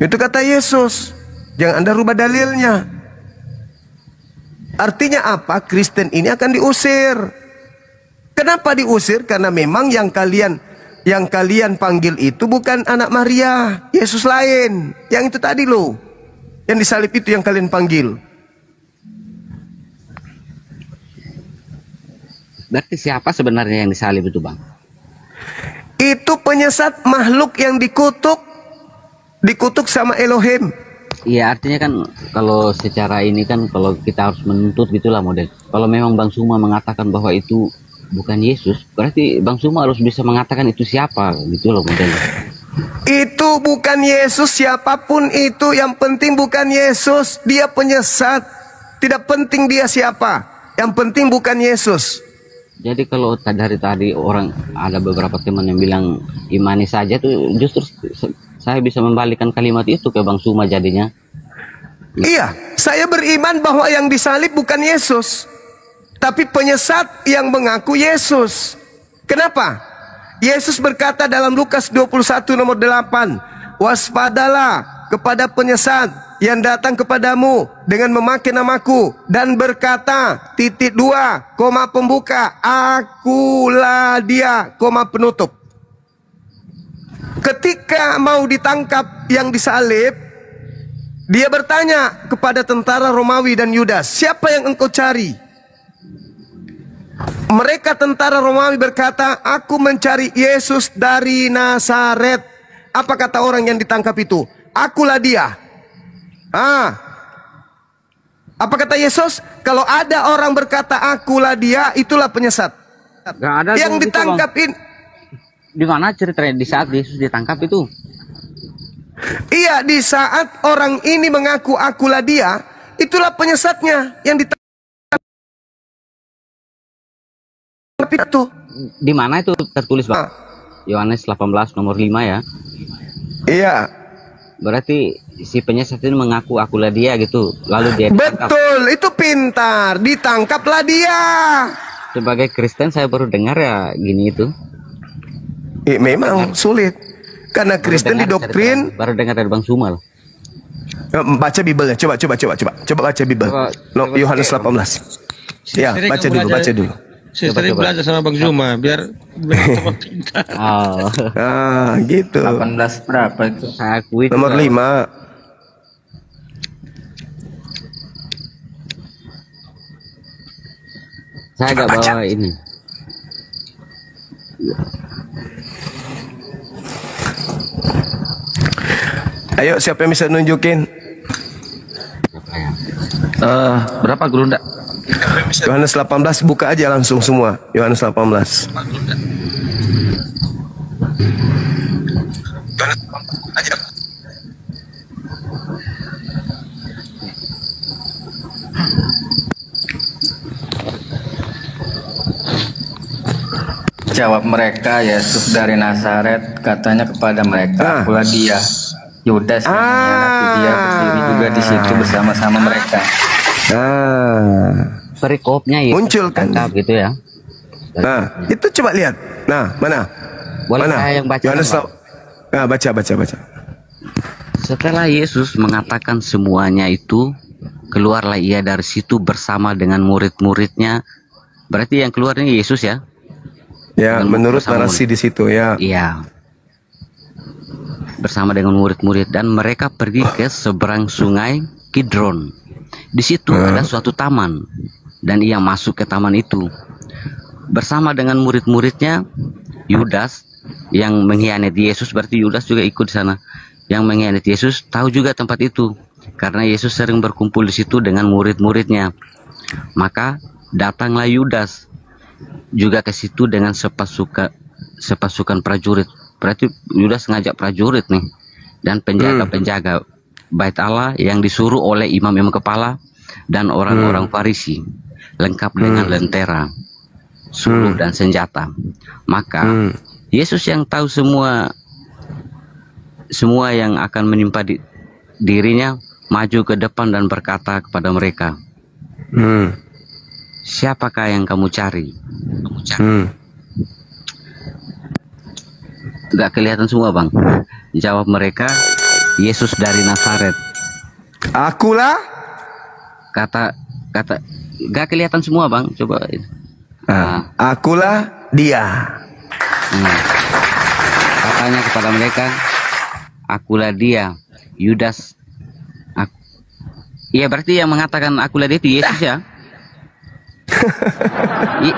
Itu kata Yesus. Jangan Anda rubah dalilnya. Artinya apa? Kristen ini akan diusir. Kenapa diusir? Karena memang yang kalian panggil itu bukan anak Maria, Yesus lain. Yang itu tadi loh, yang disalib itu yang kalian panggil. Berarti siapa sebenarnya yang disalib itu Bang? Itu penyesat, makhluk yang dikutuk sama Elohim. Iya, artinya kan kalau secara ini kan kalau kita harus menuntut gitulah model. Kalau memang Bang Suma mengatakan bahwa itu bukan Yesus, berarti Bang Suma harus bisa mengatakan itu siapa gitu loh model. Itu bukan Yesus, siapapun itu, yang penting bukan Yesus. Dia penyesat, tidak penting dia siapa, yang penting bukan Yesus. Jadi kalau dari tadi orang ada beberapa teman yang bilang imani saja tuh, justru saya bisa membalikan kalimat itu ke Bang Suma jadinya. Iya, saya beriman bahwa yang disalib bukan Yesus, tapi penyesat yang mengaku Yesus. Kenapa? Yesus berkata dalam Lukas 21 nomor 8, waspadalah kepada penyesat yang datang kepadamu dengan memakai namaku dan berkata, koma pembuka, akulah dia, koma penutup. Ketika mau ditangkap yang disalib, dia bertanya kepada tentara Romawi dan Yudas, siapa yang engkau cari? Mereka tentara Romawi berkata, aku mencari Yesus dari Nazaret. Apa kata orang yang ditangkap itu? Akulah dia. Apa kata Yesus? Kalau ada orang berkata akulah dia, itulah penyesat. Gak ada yang gitu, ditangkapin. Di mana ceritanya di saat Yesus ditangkap itu? Iya, di saat orang ini mengaku akulah dia, itulah penyesatnya yang ditangkap itu. Di mana itu tertulis, Bang? Yohanes 18 nomor 5 ya. Iya. Berarti si penyesat ini mengaku akulah dia gitu. Lalu dia ditangkap. Betul, itu pintar. Ditangkaplah dia. Sebagai Kristen saya baru dengar ya gini itu. Memang sulit. Karena Kristen didoktrin. Baru dengar dari Bang Sumal. Baca Bibelnya, coba baca Bibel. Yohanes 18. Ya, baca dulu. Saya sering belajar sama Bang Zuma biar sama pintar. Gitu. 18 berapa itu? Aku itu Nomor 5. Saya agak bawa ini. Ayo, siapa yang bisa nunjukin? Berapa Guru ndak? Yohanes 18, buka aja langsung semua. Yohanes 18. Jawab mereka, Yesus dari Nazaret katanya kepada mereka, akulah dia. Yudas yang mengkhianati dia berdiri juga di situ bersama-sama mereka. Perikopnya ya muncul kan gitu ya. Itu coba lihat. Mana? Boleh saya yang baca? Yohanes, baca. Setelah Yesus mengatakan semuanya itu, keluarlah ia dari situ bersama dengan murid-muridnya. Berarti yang keluarnya Yesus ya? Ya, menurut narasi di situ ya. Iya. Bersama dengan murid-murid, dan mereka pergi ke seberang sungai Kidron. Di situ ada suatu taman, dan ia masuk ke taman itu bersama dengan murid-muridnya. Yudas yang mengkhianati Yesus, berarti Yudas juga ikut di sana. Yang mengkhianati Yesus tahu juga tempat itu karena Yesus sering berkumpul di situ dengan murid-muridnya. Maka datanglah Yudas juga ke situ dengan sepasukan prajurit. Berarti Yudas ngajak prajurit nih dan penjaga-penjaga Bait Allah yang disuruh oleh imam-imam kepala dan orang-orang Farisi, lengkap dengan lentera, suluh dan senjata. Maka Yesus yang tahu semua yang akan menimpa dirinya maju ke depan dan berkata kepada mereka, siapakah yang kamu cari? Gak kelihatan semua, Bang. Jawab mereka, Yesus dari Nazaret. Akulah. Kata gak kelihatan semua, Bang. Coba. Akulah dia. Katanya kepada mereka, akulah dia. Yudas. Iya, berarti yang mengatakan akulah dia itu Yesus ya.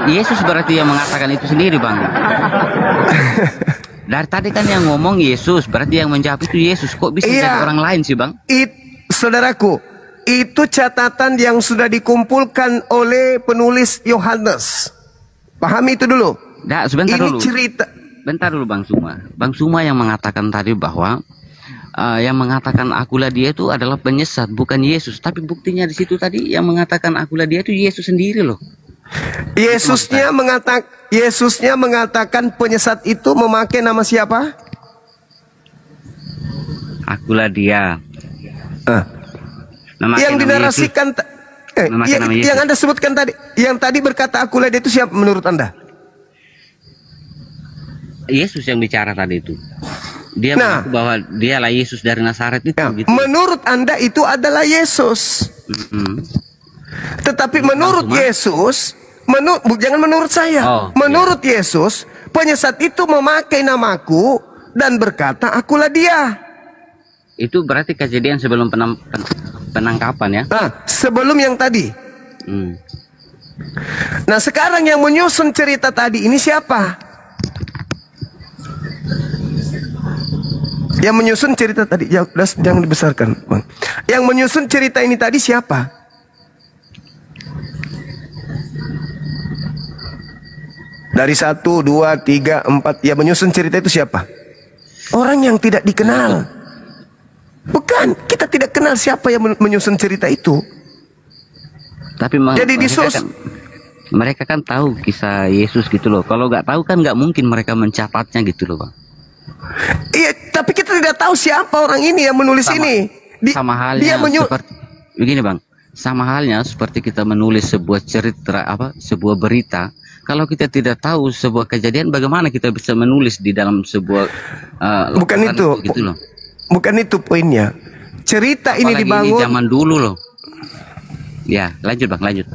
Yesus berarti yang mengatakan itu sendiri, Bang. Dari tadi kan yang ngomong Yesus, berarti yang menjawab itu Yesus. Kok bisa jadi orang lain sih, Bang? Saudaraku, itu catatan yang sudah dikumpulkan oleh penulis Yohanes. Pahami itu dulu. Sebentar ini dulu. Cerita. Bentar dulu, Bang Suma. Bang Suma yang mengatakan tadi bahwa yang mengatakan akulah dia itu adalah penyesat, bukan Yesus. Tapi buktinya di situ tadi yang mengatakan akulah dia itu Yesus sendiri loh. Yesusnya mengatakan penyesat itu memakai nama siapa? Akulah dia. Yang dinarasikan yang Anda sebutkan tadi, yang tadi berkata akulah dia itu siapa menurut Anda? Yesus yang bicara tadi itu. Dia mengaku bahwa dialah Yesus dari Nazaret itu. Gitu. Menurut Anda itu adalah Yesus. Tetapi menurut Yesus, jangan menurut saya. Menurut Yesus, penyesat itu memakai namaku dan berkata, akulah dia. Itu berarti kejadian sebelum penangkapan ya? Sebelum yang tadi. Nah, sekarang yang menyusun cerita tadi ini siapa? Yang menyusun cerita tadi, jangan dibesarkan, Bang. Yang menyusun cerita ini tadi siapa? Dari 1, 2, 3, 4. Ya menyusun cerita itu siapa? Orang yang tidak dikenal. Bukan, kita tidak kenal siapa yang menyusun cerita itu. Tapi jadi mereka kan tahu kisah Yesus gitu loh. Kalau nggak tahu kan nggak mungkin mereka mencatatnya gitu loh, Bang. Iya, tapi kita tidak tahu siapa orang ini yang menulis ini. Sama halnya seperti begini, Bang. Sama halnya seperti kita menulis sebuah cerita sebuah berita. Kalau kita tidak tahu sebuah kejadian, bagaimana kita bisa menulis di dalam sebuah bukan itu gitu loh. Bukan itu poinnya. Cerita ini dibangun ini zaman dulu loh. Ya, lanjut Bang, lanjut.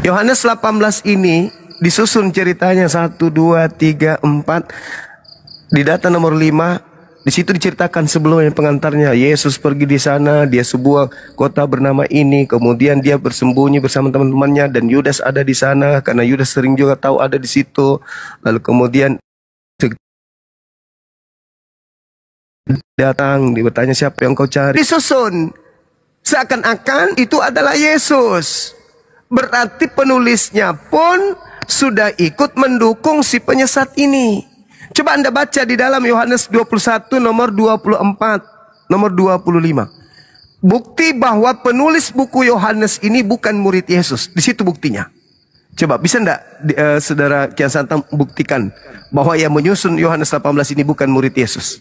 Yohanes 18 ini disusun ceritanya 1, 2, 3, 4. Di data nomor 5, di situ diceritakan sebelumnya pengantarnya. Yesus pergi di sana, dia sebuah kota bernama ini, kemudian dia bersembunyi bersama teman-temannya dan Yudas ada di sana karena Yudas sering juga tahu ada di situ. Lalu kemudian datang, dia bertanya siapa yang kau cari. Disusun seakan-akan itu adalah Yesus. Berarti penulisnya pun sudah ikut mendukung si penyesat ini. Coba Anda baca di dalam Yohanes 21 nomor 24, nomor 25. Bukti bahwa penulis buku Yohanes ini bukan murid Yesus. Di situ buktinya. Coba bisa enggak saudara Kian Santang buktikan bahwa yang menyusun Yohanes 18 ini bukan murid Yesus?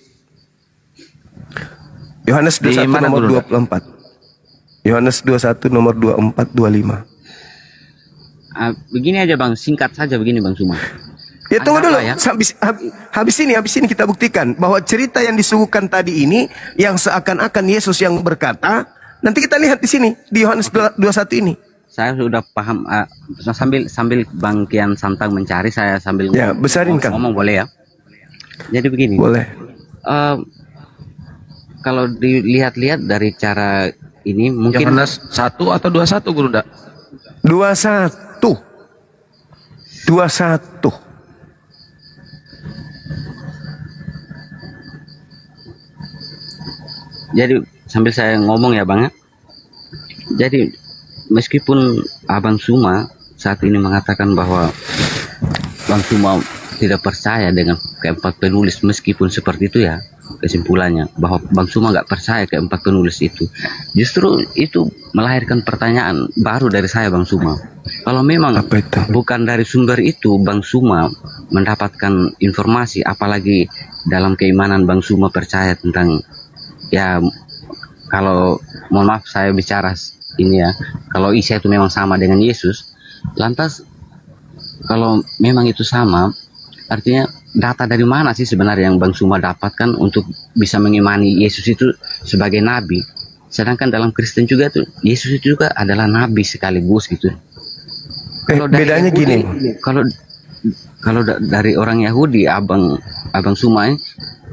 Yohanes 21 nomor 24. Yohanes 21 nomor 24, 25. Begini aja Bang, singkat saja begini Bang Suma. Ya tunggu dulu, ya. Habis ini kita buktikan bahwa cerita yang disuguhkan tadi ini yang seakan-akan Yesus yang berkata, nanti kita lihat di sini di Yohanes 21 ini. Saya sudah paham, sambil Bang Kian Santang mencari, saya sambil ya, besarin Kang. Ngomong boleh ya. Jadi begini. Boleh. Kalau dilihat-lihat dari cara ini mungkin Yohanes 1 atau 21 Guru ndak? 21. Jadi sambil saya ngomong ya Bang ya. Jadi meskipun Abang Suma saat ini mengatakan bahwa Bang Suma tidak percaya dengan keempat penulis, meskipun seperti itu ya kesimpulannya, bahwa Bang Suma nggak percaya keempat penulis itu, justru itu melahirkan pertanyaan baru dari saya Bang Suma. Kalau memang bukan dari sumber itu Bang Suma mendapatkan informasi, apalagi dalam keimanan Bang Suma percaya tentang, ya kalau mohon maaf saya bicara ini ya, kalau Isa itu memang sama dengan Yesus, lantas kalau memang itu sama, artinya data dari mana sih sebenarnya yang Bang Suma dapatkan untuk bisa mengimani Yesus itu sebagai nabi? Sedangkan dalam Kristen juga tuh Yesus itu juga adalah nabi sekaligus gitu. Kalau bedanya Yahudi, gini, kalau dari orang Yahudi, Abang Suma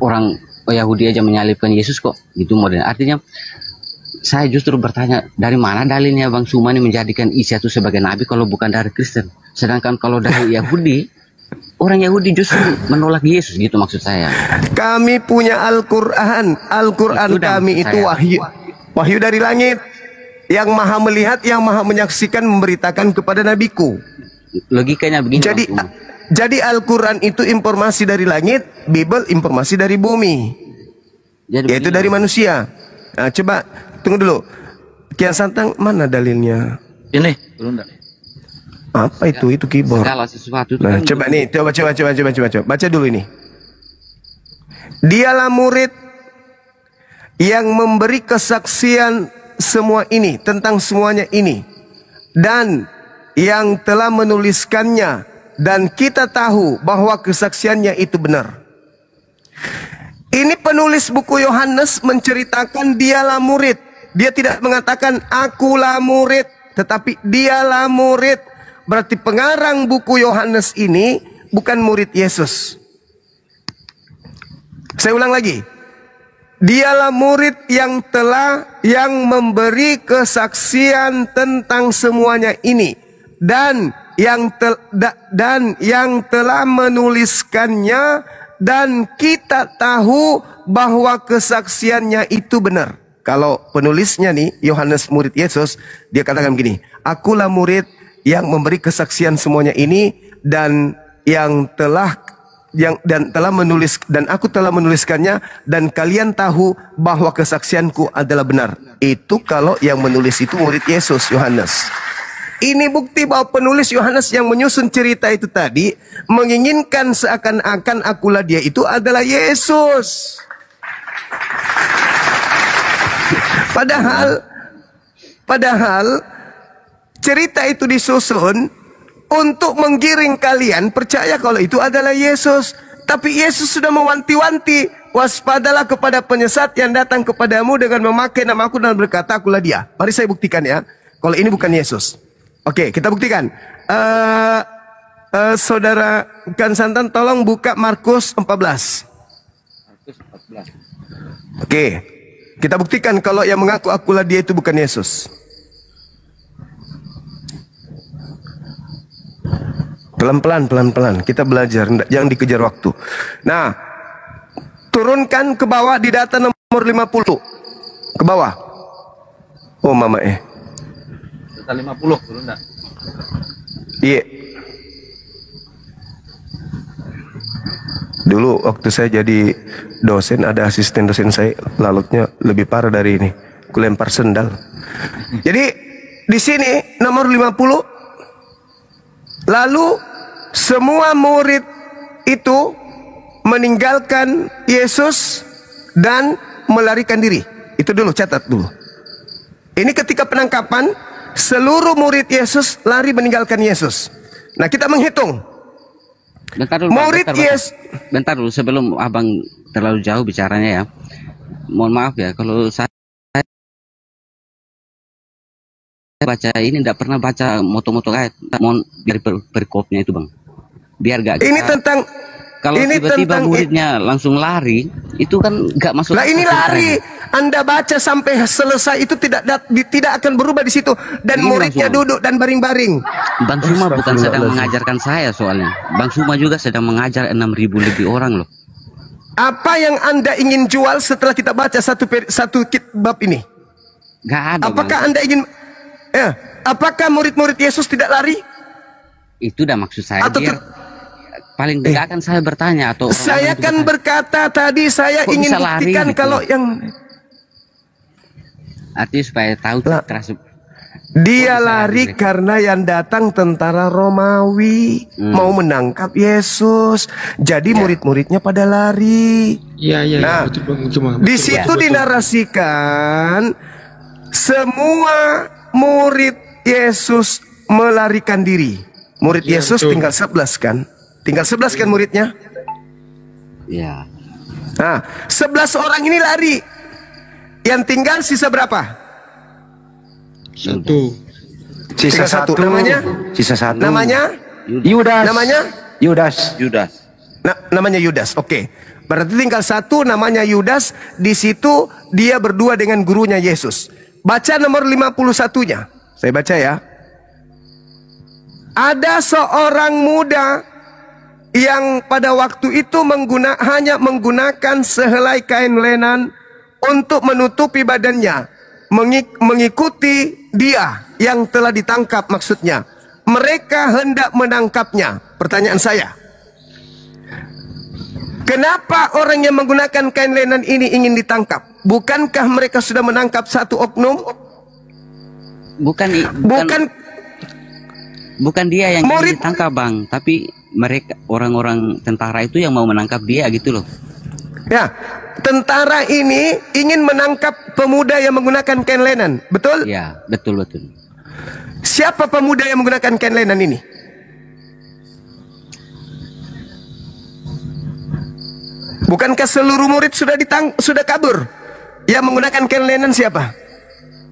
orang Yahudi aja menyalibkan Yesus kok gitu modern. Artinya saya justru bertanya, dari mana dalilnya Bang Suma ini menjadikan Isa itu sebagai nabi kalau bukan dari Kristen? Sedangkan kalau dari Yahudi, orang Yahudi justru menolak Yesus gitu maksud saya. Kami punya Al-Quran. Al-Quran kami itu wahyu dari langit, yang maha melihat, yang maha menyaksikan, memberitakan kepada nabiku. Logikanya begini. Jadi Al-Quran itu informasi dari langit, Bible informasi dari bumi, yaitu dari manusia. Nah, coba tunggu dulu, Kian Santang mana dalilnya? Ini belum enggak. Apa itu? Itu keyboard. Segala sesuatu. Nah, coba nih, coba baca dulu ini. Dialah murid yang memberi kesaksian semua ini, tentang semuanya ini, dan yang telah menuliskannya, dan kita tahu bahwa kesaksiannya itu benar. Ini penulis buku Yohanes menceritakan dialah murid. Dia tidak mengatakan akulah murid, tetapi dialah murid. Berarti pengarang buku Yohanes ini bukan murid Yesus. Saya ulang lagi. Dialah murid yang memberi kesaksian tentang semuanya ini, dan yang telah menuliskannya, dan kita tahu bahwa kesaksiannya itu benar. Kalau penulisnya nih Yohanes murid Yesus, dia katakan begini, akulah murid yang memberi kesaksian semuanya ini, dan yang telah menulis, dan aku telah menuliskannya, dan kalian tahu bahwa kesaksianku adalah benar. Itu kalau yang menulis itu murid Yesus, Yohanes. Ini bukti bahwa penulis Yohanes yang menyusun cerita itu tadi menginginkan seakan-akan akulah dia itu adalah Yesus. Padahal cerita itu disusun untuk menggiring kalian percaya kalau itu adalah Yesus. Tapi Yesus sudah mewanti-wanti, waspadalah kepada penyesat yang datang kepadamu dengan memakai namaku dan berkata akulah dia. Mari saya buktikan ya, kalau ini bukan Yesus. Oke, kita buktikan. Saudara Kansantan tolong buka Markus 14. Oke, kita buktikan kalau yang mengaku akulah dia itu bukan Yesus. Pelan-pelan kita belajar, jangan dikejar waktu. Nah, turunkan ke bawah di data nomor 50. Ke bawah. Oh mama Data 50, turun enggak? Iya. Dulu waktu saya jadi dosen, ada asisten dosen saya lalutnya lebih parah dari ini. Kulempar sendal. Jadi di sini nomor 50. Lalu semua murid itu meninggalkan Yesus dan melarikan diri. Itu dulu, catat dulu. Ini ketika penangkapan, seluruh murid Yesus lari meninggalkan Yesus. Nah, kita menghitung. Bentar dulu, bentar dulu sebelum abang terlalu jauh bicaranya ya. Mohon maaf ya kalau saya baca ini tidak pernah baca moto-moto ayat. Mohon dari perikopnya itu bang. Biar gak. Ini tentang. Kalau tiba-tiba muridnya langsung lari, itu kan nggak masuk. Lah ini lari, Anda baca sampai selesai itu tidak akan berubah di situ. Dan ini muridnya langsung duduk dan baring-baring. Bang Suma bukan sedang mengajarkan saya soalnya. Bang Suma juga sedang mengajar 6.000 lebih orang loh. Apa yang Anda ingin jual setelah kita baca satu bab ini? Gak ada. Apakah Anda ingin? Apakah murid-murid Yesus tidak lari? Itu udah maksud saya. Atau paling tidak akan saya bertanya atau saya kan berkata tadi saya ingin buktikan gitu? Kalau yang artinya supaya tahu dia lari karena yang datang tentara Romawi mau menangkap Yesus, jadi murid-muridnya pada lari. Nah, di situ dinarasikan semua murid Yesus melarikan diri. Murid Yesus betul. Tinggal 11 kan? Tinggal 11 kan muridnya? Iya. Nah, 11 orang ini lari. Yang tinggal sisa berapa? Satu. Sisa satu. Namanya? Sisa satu. Namanya? Yudas. Namanya? Yudas. Namanya Yudas. Oke. Berarti tinggal satu namanya Yudas. Di situ dia berdua dengan gurunya Yesus. Baca nomor 51-nya. Saya baca ya. Ada seorang muda yang pada waktu itu hanya menggunakan sehelai kain lenan untuk menutupi badannya, mengikuti dia yang telah ditangkap maksudnya. Mereka hendak menangkapnya. Pertanyaan saya, kenapa orang yang menggunakan kain lenan ini ingin ditangkap? Bukankah mereka sudah menangkap satu oknum? Bukan dia yang ingin ditangkap bang, tapi mereka orang-orang tentara itu yang mau menangkap dia gitu loh. Ya, tentara ini ingin menangkap pemuda yang menggunakan kain lenan, betul? Ya, betul. Siapa pemuda yang menggunakan kain lenan ini? Bukankah seluruh murid sudah kabur? Yang menggunakan kain lenan siapa?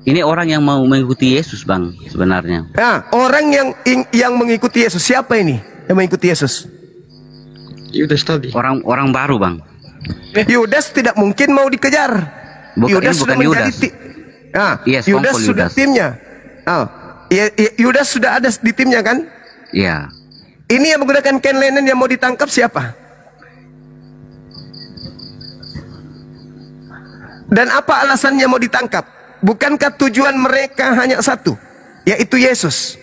Ini orang yang mau mengikuti Yesus bang sebenarnya. Nah, orang yang mengikuti Yesus siapa ini? Yang mengikuti Yesus? Yudas tadi. Orang baru bang. Yudas tidak mungkin mau dikejar. Yudas sudah menjadi Yudas sudah timnya. Yudas sudah ada di timnya kan? Iya. Ini yang menggunakan kain lenan yang mau ditangkap siapa? Dan apa alasannya mau ditangkap? Bukankah tujuan mereka hanya satu, yaitu Yesus?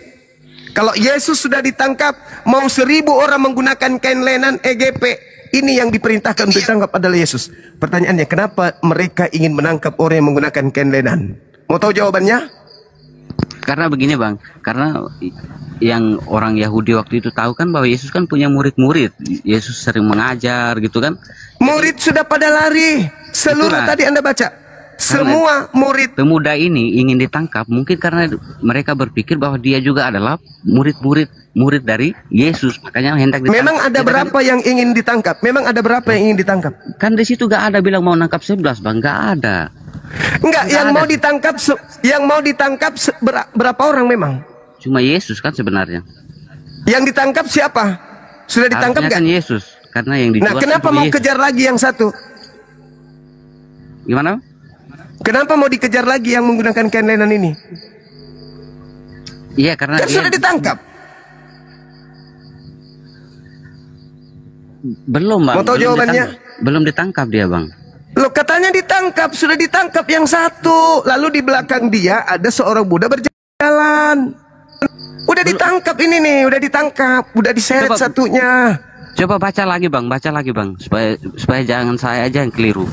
Kalau Yesus sudah ditangkap, mau 1000 orang menggunakan kain lenan EGP, ini yang diperintahkan untuk ditangkap adalah Yesus. Pertanyaannya, kenapa mereka ingin menangkap orang yang menggunakan kain lenan? Mau tahu jawabannya? Karena begini bang, karena yang orang Yahudi waktu itu tahu kan bahwa Yesus kan punya murid-murid. Yesus sering mengajar gitu kan. Murid sudah pada lari. Seluruh Itulah. tadi Anda baca. Semua murid. Pemuda ini ingin ditangkap mungkin karena mereka berpikir bahwa dia juga adalah murid dari Yesus, makanya hendak ditangkap. Memang ada berapa yang ingin ditangkap? Memang ada berapa yang ingin ditangkap? Kan di situ gak ada bilang mau nangkap 11 bang, gak ada. Enggak, yang mau ditangkap berapa orang memang? Cuma Yesus kan sebenarnya. Yang ditangkap siapa? Sudah ditangkap Harusnya kan? kan Yesus, karena yang dijual. Nah, kenapa kan mau Yesus. kejar lagi yang satu? Gimana? Kenapa mau dikejar lagi yang menggunakan kain lenan ini? Iya karena Kan sudah ditangkap. Belum bang. Mau tahu jawabannya? Belum ditangkap dia bang. Loh, katanya ditangkap, sudah ditangkap yang satu. Lalu di belakang dia ada seorang Buddha berjalan. Udah ditangkap ini nih, udah ditangkap, udah diseret satunya. Coba baca lagi bang, supaya jangan saya aja yang keliru.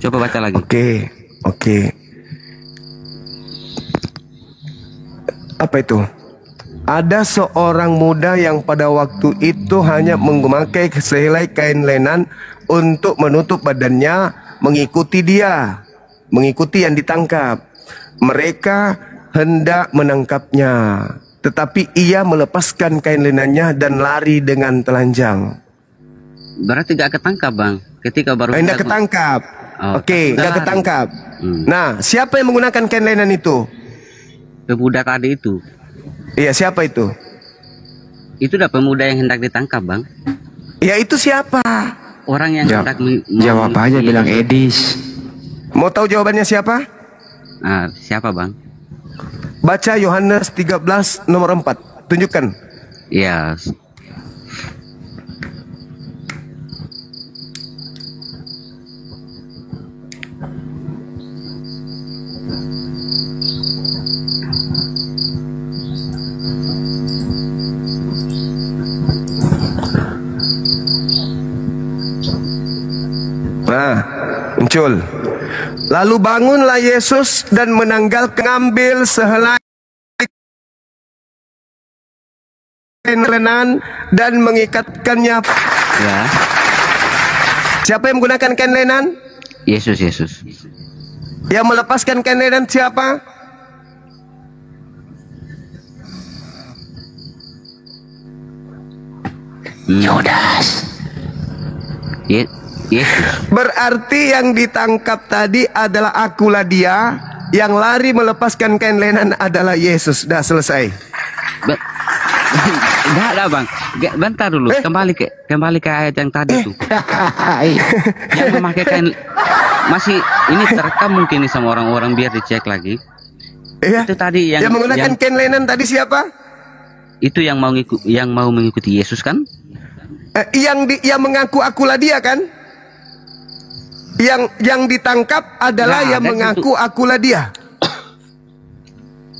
Coba baca lagi. Oke. Apa itu? Ada seorang muda yang pada waktu itu hanya memakai sehelai kain lenan untuk menutup badannya, mengikuti yang ditangkap. Mereka hendak menangkapnya, tetapi ia melepaskan kain lenannya dan lari dengan telanjang. Berarti gak ketangkap bang, ketika baru. Tidak ketangkap. Oke, nggak ketangkap. Nah, siapa yang menggunakan kain lenan itu? Pemuda tadi itu. Iya, siapa itu? Itu udah pemuda yang hendak ditangkap bang. Ya, itu siapa? Orang yang hendak jawab aja bilang Edis. Mau tahu jawabannya siapa? Nah, siapa bang? Baca Yohanes 13 nomor 4. Tunjukkan. Iya. Nah, muncul. Lalu bangunlah Yesus dan mengambil sehelai kain lenan dan mengikatkannya. Ya. Siapa yang menggunakan kain lenan? Yesus. Yang melepaskan kain lenan siapa? Yudas. Yesus. Berarti yang ditangkap tadi adalah akulah dia, yang lari melepaskan kain lenan adalah Yesus. Dah selesai. Enggak ada bang. Bentar dulu. Kembali ke ayat yang tadi tuh. Yang memakai kain masih ini terekam mungkin nih sama orang-orang biar dicek lagi. Iya. Itu tadi yang menggunakan kain lenan tadi siapa? Itu yang mau mengikuti Yesus kan? Yang mengaku akulah dia kan? Yang ditangkap adalah yang mengaku akulah dia.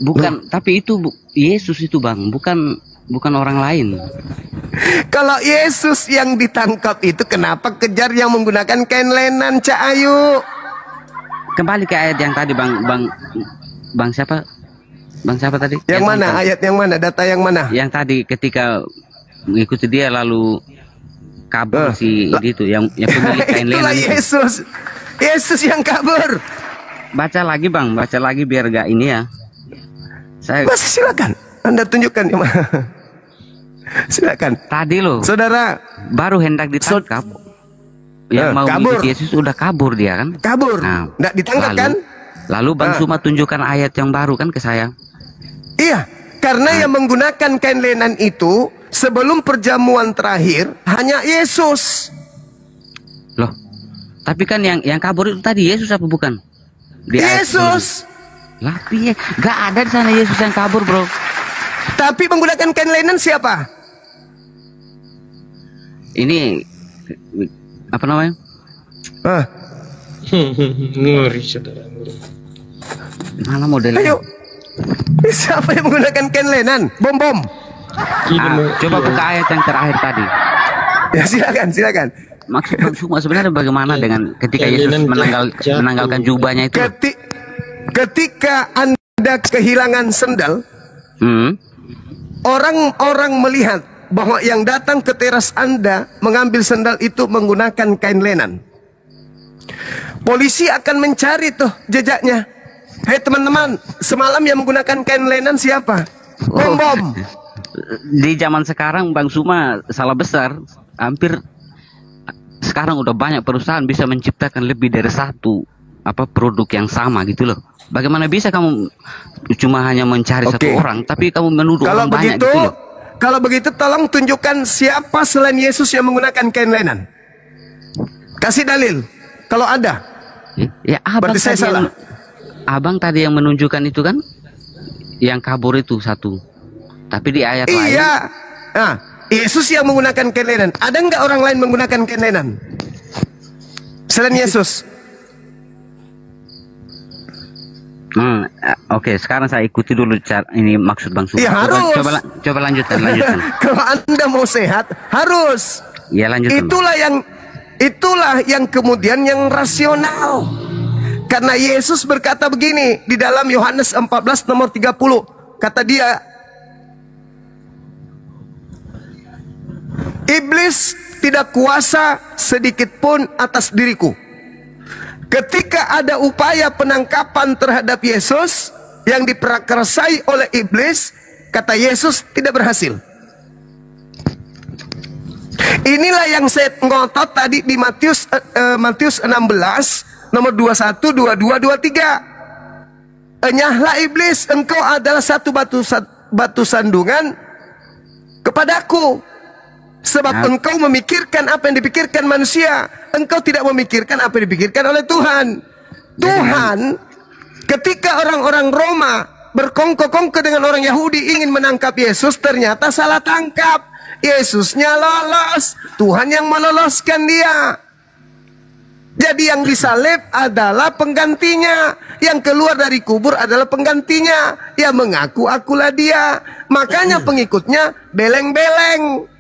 Bukan, tapi itu Yesus itu bang, bukan orang lain. Kalau Yesus yang ditangkap itu, kenapa kejar yang menggunakan kain lenan, Cak Ayu? Kembali ke ayat yang tadi bang siapa? Bang siapa tadi? Yang mana? Ayat yang mana? Data yang mana? Yang tadi ketika mengikuti dia lalu kabur si itu yang pemilik kain lenan. Itulah Yesus. Yesus yang kabur. Baca lagi bang, baca lagi biar gak ini ya. Masih silakan. Anda tunjukkan yang mana. Silakan. Tadi loh, saudara, baru hendak ditangkap. Yang mau mengikuti Yesus udah kabur dia kan? Kabur. Nah, nggak ditangkap kan? Lalu Bang Suma tunjukkan ayat yang baru kan ke saya. Iya, karena yang menggunakan kain lenan itu sebelum perjamuan terakhir hanya Yesus. Loh, tapi kan yang kabur itu tadi Yesus apa bukan? Yesus. Lah, piye? Gak ada di sana Yesus yang kabur, bro. Tapi menggunakan kain lenan siapa? Ini apa namanya? Ngeri, saudara. Mana modelnya? Ayo, Siapa yang menggunakan kain lenan? Bom. Coba buka ayat yang terakhir tadi. Ya silakan. Maksud Bang Sukma sebenarnya bagaimana dengan ketika Yesus menanggalkan jubahnya itu? Ketika Anda kehilangan sendal, orang-orang melihat bahwa yang datang ke teras Anda mengambil sendal itu menggunakan kain lenan. Polisi akan mencari tuh jejaknya. Hei teman-teman, semalam yang menggunakan kain lenan siapa? Bom. Di zaman sekarang Bang Sukma salah besar. Hampir sekarang udah banyak perusahaan bisa menciptakan lebih dari satu produk yang sama gitu loh. Bagaimana bisa kamu cuma hanya mencari satu orang, tapi kamu menuduh orang banyak gitu loh. Kalau begitu tolong tunjukkan siapa selain Yesus yang menggunakan kain lenan. Kasih dalil. Kalau ada. Ya abang berarti saya salah. Abang tadi yang menunjukkan itu kan, yang kabur itu satu. Tapi di ayat lain. Iya. Nah, Yesus yang menggunakan kain lenan. Ada nggak orang lain menggunakan kain lenan selain Yesus? Oke, sekarang saya ikuti dulu ini maksud Bang Sukma. Ya, harus. Coba lanjutkan. Kalau Anda mau sehat harus. Ya lanjutkan. Itulah yang kemudian yang rasional. Karena Yesus berkata begini di dalam Yohanes 14 nomor 30. Kata dia, iblis tidak kuasa sedikit pun atas diriku. Ketika ada upaya penangkapan terhadap Yesus yang diprakarsai oleh iblis, kata Yesus tidak berhasil. Inilah yang saya ngotot tadi di Matius 16 nomor 21, 22, 23. Enyahlah iblis, engkau adalah satu batu sandungan kepadaku. Sebab engkau memikirkan apa yang dipikirkan manusia, engkau tidak memikirkan apa yang dipikirkan oleh Tuhan. Tuhan, ketika orang-orang Roma berkongko-kongko dengan orang Yahudi ingin menangkap Yesus, ternyata salah tangkap. Yesusnya lolos, Tuhan yang meloloskan dia. Jadi yang disalib adalah penggantinya, yang keluar dari kubur adalah penggantinya, yang mengaku akulah dia. Makanya pengikutnya beleng-beleng.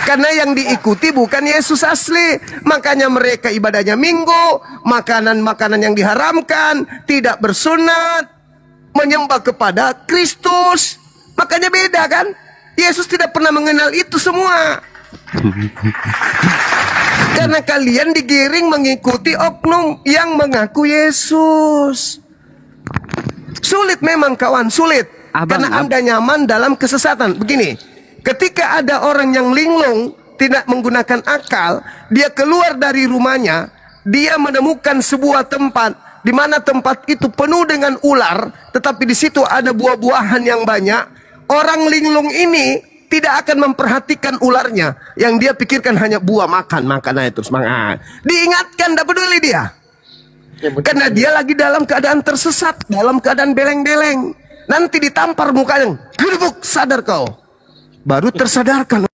Karena yang diikuti bukan Yesus asli. Makanya mereka ibadahnya minggu, makanan-makanan yang diharamkan, tidak bersunat, menyembah kepada Kristus. Makanya beda kan? Yesus tidak pernah mengenal itu semua. Karena kalian digiring mengikuti oknum yang mengaku Yesus. Sulit memang kawan, sulit. Karena Anda nyaman dalam kesesatan. Begini, ketika ada orang yang linglung, tidak menggunakan akal, dia keluar dari rumahnya, dia menemukan sebuah tempat, di mana tempat itu penuh dengan ular, tetapi di situ ada buah-buahan yang banyak. Orang linglung ini tidak akan memperhatikan ularnya. Yang dia pikirkan hanya buah, makan aja terus makan. Diingatkan, tidak peduli dia. Karena dia lagi dalam keadaan tersesat, dalam keadaan beleng-beleng. Nanti ditampar mukanya, gerbuk, sadar kau. Baru tersadarkan.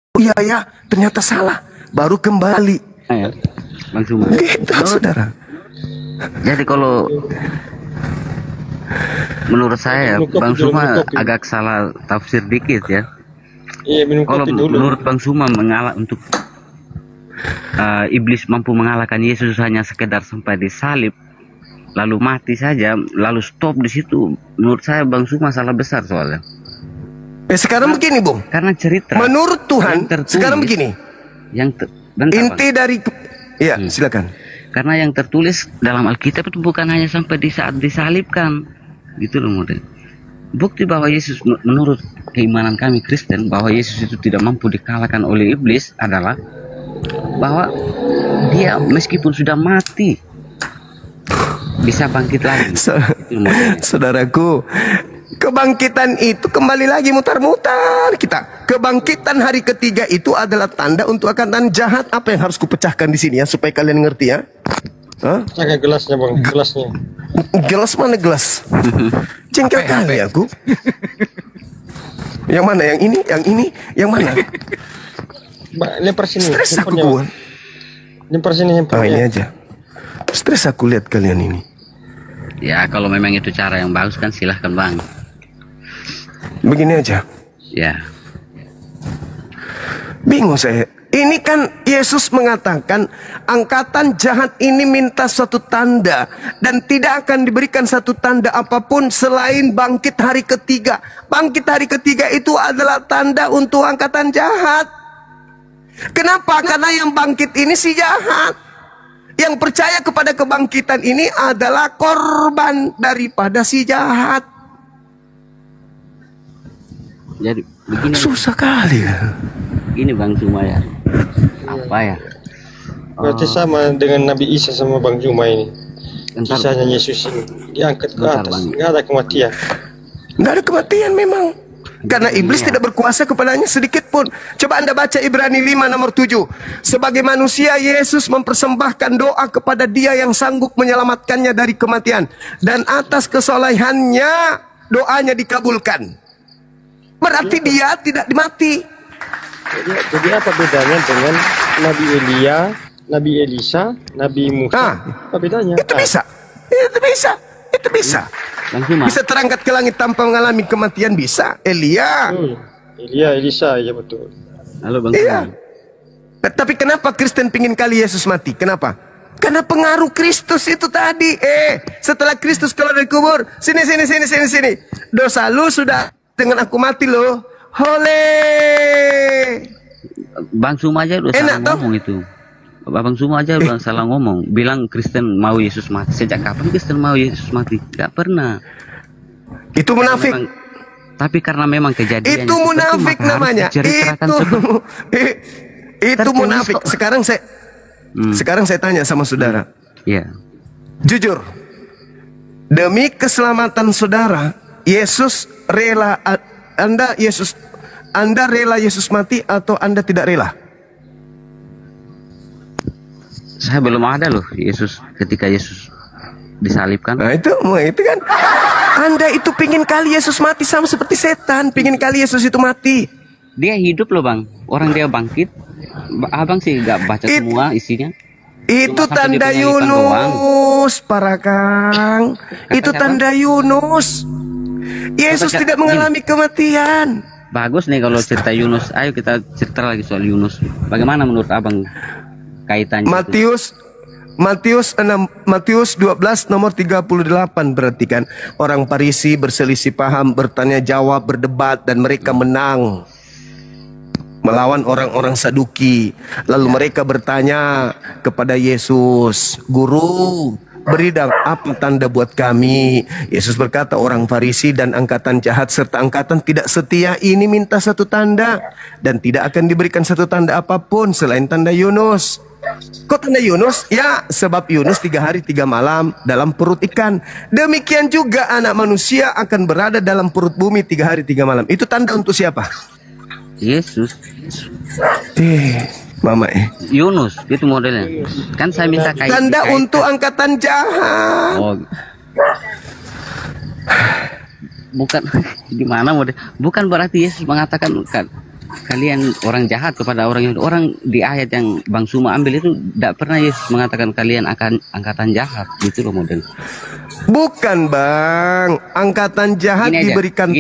Oh iya ya, ternyata salah. Baru kembali. Langsung. Gitu, saudara. Jadi kalau menurut saya Bang Sukma agak salah tafsir dikit ya. Kalau menurut Bang Sukma mengalah untuk iblis mampu mengalahkan Yesus hanya sekedar sampai disalib lalu mati saja, lalu stop di situ. Menurut saya Bang Sukma salah besar soalnya. Sekarang begini, Bung. Karena cerita menurut Tuhan sekarang begini. Inti dari silakan. Karena yang tertulis dalam Alkitab itu bukan hanya sampai di saat disalibkan, gitu loh model. Bukti bahwa Yesus, menurut keimanan kami Kristen, bahwa Yesus itu tidak mampu dikalahkan oleh iblis adalah bahwa dia meskipun sudah mati bisa bangkit lagi. Saudaraku, kebangkitan itu kembali lagi mutar-mutar kita. Kebangkitan hari ketiga itu adalah tanda untuk akan jahat. Apa yang harus kupecahkan di sini ya supaya kalian ngerti ya? Pakai gelasnya bang, gelasnya. Gelas mana gelas? Jengkel kali aku. Yang mana? Yang ini? Yang ini? Yang mana? Lempar sini. Stres aku gue. Lempar sini. Oh ini aja. Stres aku lihat kalian ini. Ya kalau memang itu cara yang bagus kan silahkan bang. Begini aja. Ya. Bingung saya. Ini kan Yesus mengatakan angkatan jahat ini minta suatu tanda dan tidak akan diberikan satu tanda apapun selain bangkit hari ketiga. Bangkit hari ketiga itu adalah tanda untuk angkatan jahat. Kenapa? Karena yang bangkit ini si jahat. Yang percaya kepada kebangkitan ini adalah korban daripada si jahat. Jadi begini. Susah kali ya. Ini Bang Zuma ya. Apa ya? Berarti sama dengan Nabi Isa sama Bang Zuma ini. Entar, Kisahnya Yesus ini diangkat ke Bentar, atas, Bang. nggak ada kematian. Nggak ada kematian memang. Karena iblis tidak berkuasa kepadanya sedikit pun. Coba Anda baca Ibrani 5 nomor 7. Sebagai manusia Yesus mempersembahkan doa kepada Dia yang sanggup menyelamatkannya dari kematian. Dan atas kesolehannya doanya dikabulkan. Berarti dia tidak dimati. Jadi apa bedanya dengan Nabi Elia, Nabi Elisa, Nabi Musa? Apa bedanya? Itu bisa. Itu bisa. Itu bisa. Bang Zuma. Bisa terangkat ke langit tanpa mengalami kematian, bisa. Elia. Elia, Elisa, ya betul. Halo Bang Iya. Zuma. Tapi kenapa Kristen pingin kali Yesus mati? Kenapa? Karena pengaruh Kristus itu tadi. Setelah Kristus keluar dari kubur, sini. Dosa lu sudah dengan aku mati loh. Hole. Bang Zuma aja udah Enak salah ngomong itu. Bang Zuma aja udah salah ngomong. Bilang Kristen mau Yesus mati. Sejak kapan Kristen mau Yesus mati? Gak pernah. Itu munafik. Tapi karena memang kejadian Itu munafik namanya. Itu munafik. Sekarang saya tanya sama saudara. Iya. Jujur. Demi keselamatan saudara, Yesus rela Anda rela Yesus mati atau Anda tidak rela? Saya belum ada loh Yesus ketika Yesus disalibkan. Nah itu kan Anda itu pingin kali Yesus mati sama seperti setan, pingin kali Yesus itu mati. Dia hidup loh bang, orang dia bangkit. Abang sih gak baca semua isinya. Itu tanda Yunus, para Kang. Itu tanda Yunus. Yesus tidak mengalami kematian. Bagus nih kalau cerita Yunus. Ayo kita cerita lagi soal Yunus. Bagaimana menurut abang kaitannya? Matius 12 nomor 38 berarti kan orang Farisi berselisih paham, bertanya jawab, berdebat dan mereka menang melawan orang-orang Saduki. Lalu mereka bertanya kepada Yesus, "Guru, beri dong apa tanda buat kami?" Yesus berkata, "Orang Farisi dan angkatan jahat serta angkatan tidak setia ini minta satu tanda dan tidak akan diberikan satu tanda apapun selain tanda Yunus." Kok tanda Yunus? Ya, sebab Yunus 3 hari 3 malam dalam perut ikan. Demikian juga anak manusia akan berada dalam perut bumi 3 hari 3 malam. Itu tanda untuk siapa? Yesus. Mama Yunus itu modelnya. Kan saya minta tanda untuk angkatan jahat. Oh. Bukan gimana model? Bukan berarti Yesus mengatakan kan kalian orang jahat kepada orang Yahudi. Orang di ayat yang Bang Zuma ambil itu tidak pernah Yesus mengatakan kalian akan angkatan jahat. Gitu loh model. Bukan Bang, angkatan jahat diberikan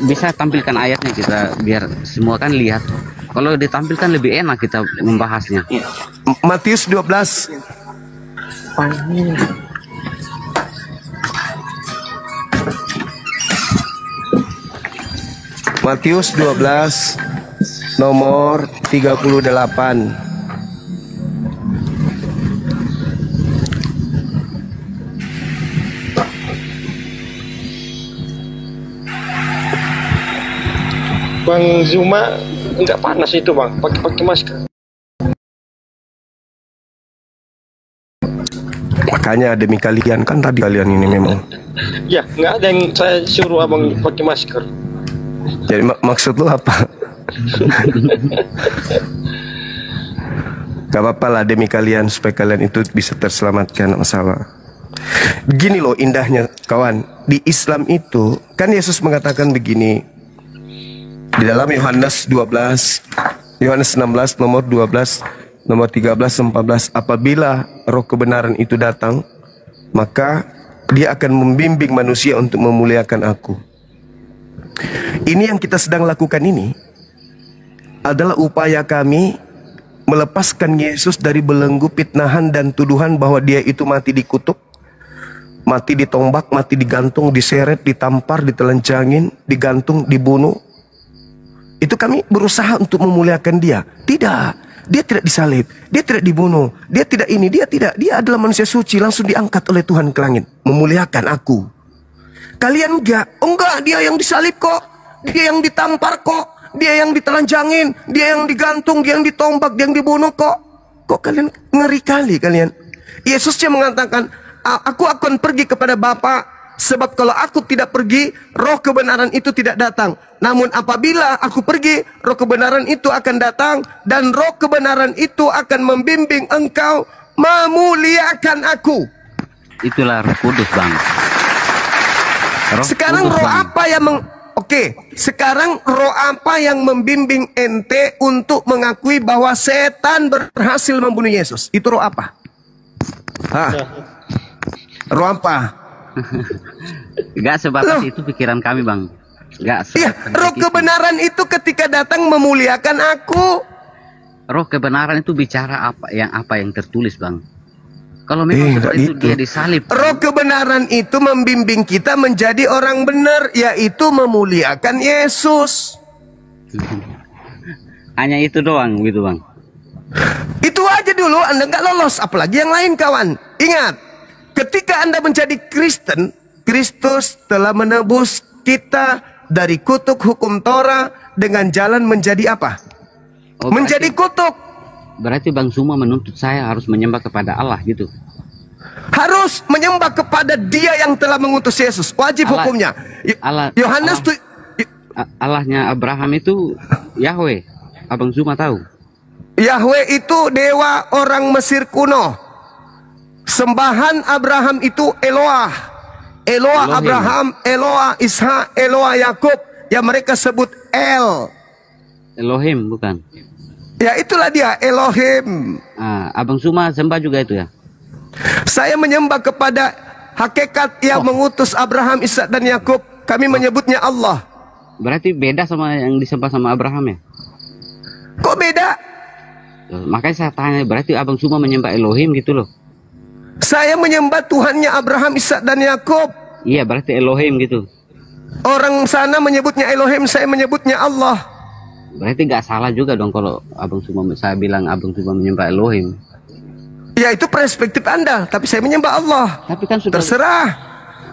bisa tampilkan ayatnya kita biar semua kan lihat. Kalau ditampilkan lebih enak kita membahasnya. Matius 12. Matius 12 nomor 38. Bang Zuma enggak panas itu bang, pakai masker. Makanya demi kalian kan tadi kalian ini memang. Ya nggak ada yang saya suruh abang pakai masker. Jadi maksud lu apa? Gak apa-apa lah demi kalian supaya kalian itu bisa terselamatkan masalah. Gini loh indahnya kawan, di Islam itu kan Yesus mengatakan begini. Di dalam Yohanes 16 nomor 12 nomor 13-14, apabila roh kebenaran itu datang, maka dia akan membimbing manusia untuk memuliakan aku. Ini yang kita sedang lakukan ini adalah upaya kami melepaskan Yesus dari belenggu fitnahan dan tuduhan bahwa dia itu mati dikutuk, mati ditombak, mati digantung, diseret, ditampar, ditelanjangin, digantung, dibunuh. Itu kami berusaha untuk memuliakan dia. Tidak, dia tidak disalib, dia tidak dibunuh, dia tidak ini, dia tidak. Dia adalah manusia suci, langsung diangkat oleh Tuhan ke langit, memuliakan aku. Kalian enggak, dia yang disalib kok, dia yang ditampar kok, dia yang ditelanjangin, dia yang digantung, dia yang ditombak, dia yang dibunuh kok. Kok kalian ngeri kali kalian. Yesusnya mengatakan, aku akan pergi kepada Bapa, sebab kalau aku tidak pergi, roh kebenaran itu tidak datang. Namun apabila aku pergi, roh kebenaran itu akan datang, dan roh kebenaran itu akan membimbing engkau memuliakan aku. Itulah Roh Kudus, Bang. Sekarang roh apa yang sekarang roh apa yang membimbing ente untuk mengakui bahwa setan berhasil membunuh Yesus? Itu roh apa? Roh apa? Gak sebatas itu pikiran kami, Bang. Gak. Iya, roh kebenaran itu ketika datang memuliakan aku. Roh kebenaran itu bicara apa yang tertulis, Bang. Kalau memang seperti itu dia disalib. Roh kebenaran itu membimbing kita menjadi orang benar, yaitu memuliakan Yesus. Hanya itu doang gitu, Bang. Itu aja dulu, Anda nggak lolos, apalagi yang lain, kawan. Ingat, ketika Anda menjadi Kristen, Kristus telah menebus kita dari kutuk hukum Torah dengan jalan menjadi apa? Menjadi kutuk. Berarti Bang Suma menuntut saya harus menyembah kepada Allah gitu. Harus menyembah kepada Dia yang telah mengutus Yesus. Wajib hukumnya. Yohanes tuh Allahnya Abraham itu Yahweh. Abang Suma tahu. Yahweh itu dewa orang Mesir kuno. Sembahan Abraham itu Eloah. Eloah Abraham, Eloah Ishak, Eloah Yakub. Yang mereka sebut Elohim bukan? Ya itulah dia, Elohim. Abang Suma sembah juga itu ya? Saya menyembah kepada hakikat yang mengutus Abraham, Ishak dan Yakub. Kami menyebutnya Allah. Berarti beda sama yang disembah sama Abraham ya? Kok beda? Makanya saya tanya, berarti Abang Suma menyembah Elohim gitu loh. Saya menyembah Tuhannya Abraham, Ishak dan Yakub. Iya, berarti Elohim gitu. Orang sana menyebutnya Elohim, saya menyebutnya Allah. Berarti nggak salah juga dong kalau saya bilang Abang Suma menyembah Elohim. Ya itu perspektif Anda, tapi saya menyembah Allah. Tapi kan sudah terserah.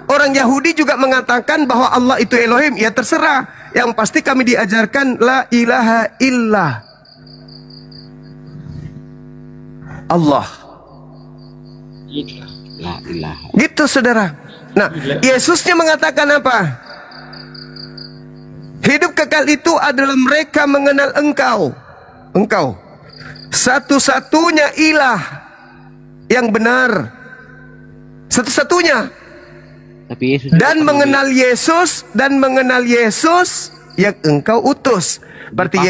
Orang Yahudi juga mengatakan bahwa Allah itu Elohim. Ya terserah. Yang pasti kami diajarkan la ilaha illallah. Allah. La ilaha. Gitu saudara. Nah, Yesusnya mengatakan apa? Hidup kekal itu adalah mereka mengenal engkau. Satu-satunya ilah yang benar. Satu-satunya. Tapi Yesus mengenal Yesus yang engkau utus. Berarti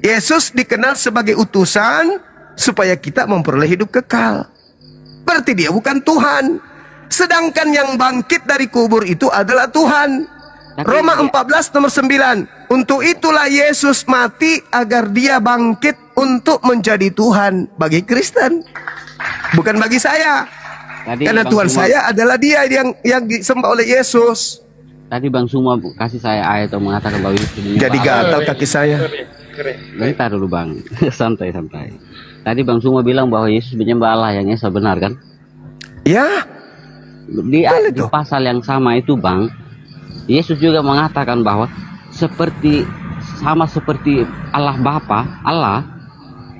Yesus dikenal sebagai utusan supaya kita memperoleh hidup kekal. Berarti dia bukan Tuhan. Sedangkan yang bangkit dari kubur itu adalah Tuhan. Roma 14 nomor 9. Untuk itulah Yesus mati agar dia bangkit untuk menjadi Tuhan bagi Kristen. Bukan bagi saya. Karena Tuhan saya adalah dia yang disembah oleh Yesus. Tadi Bang Suma kasih saya ayat atau mengatakan bahwa Yesus jadi gatal kaki saya. Bentar dulu Bang. Santai. Tadi Bang Suma bilang bahwa Yesus menyembah Allah yang Esa, benar kan? Ya. Di pasal yang sama itu Bang, Yesus juga mengatakan bahwa seperti Allah Bapa, Allah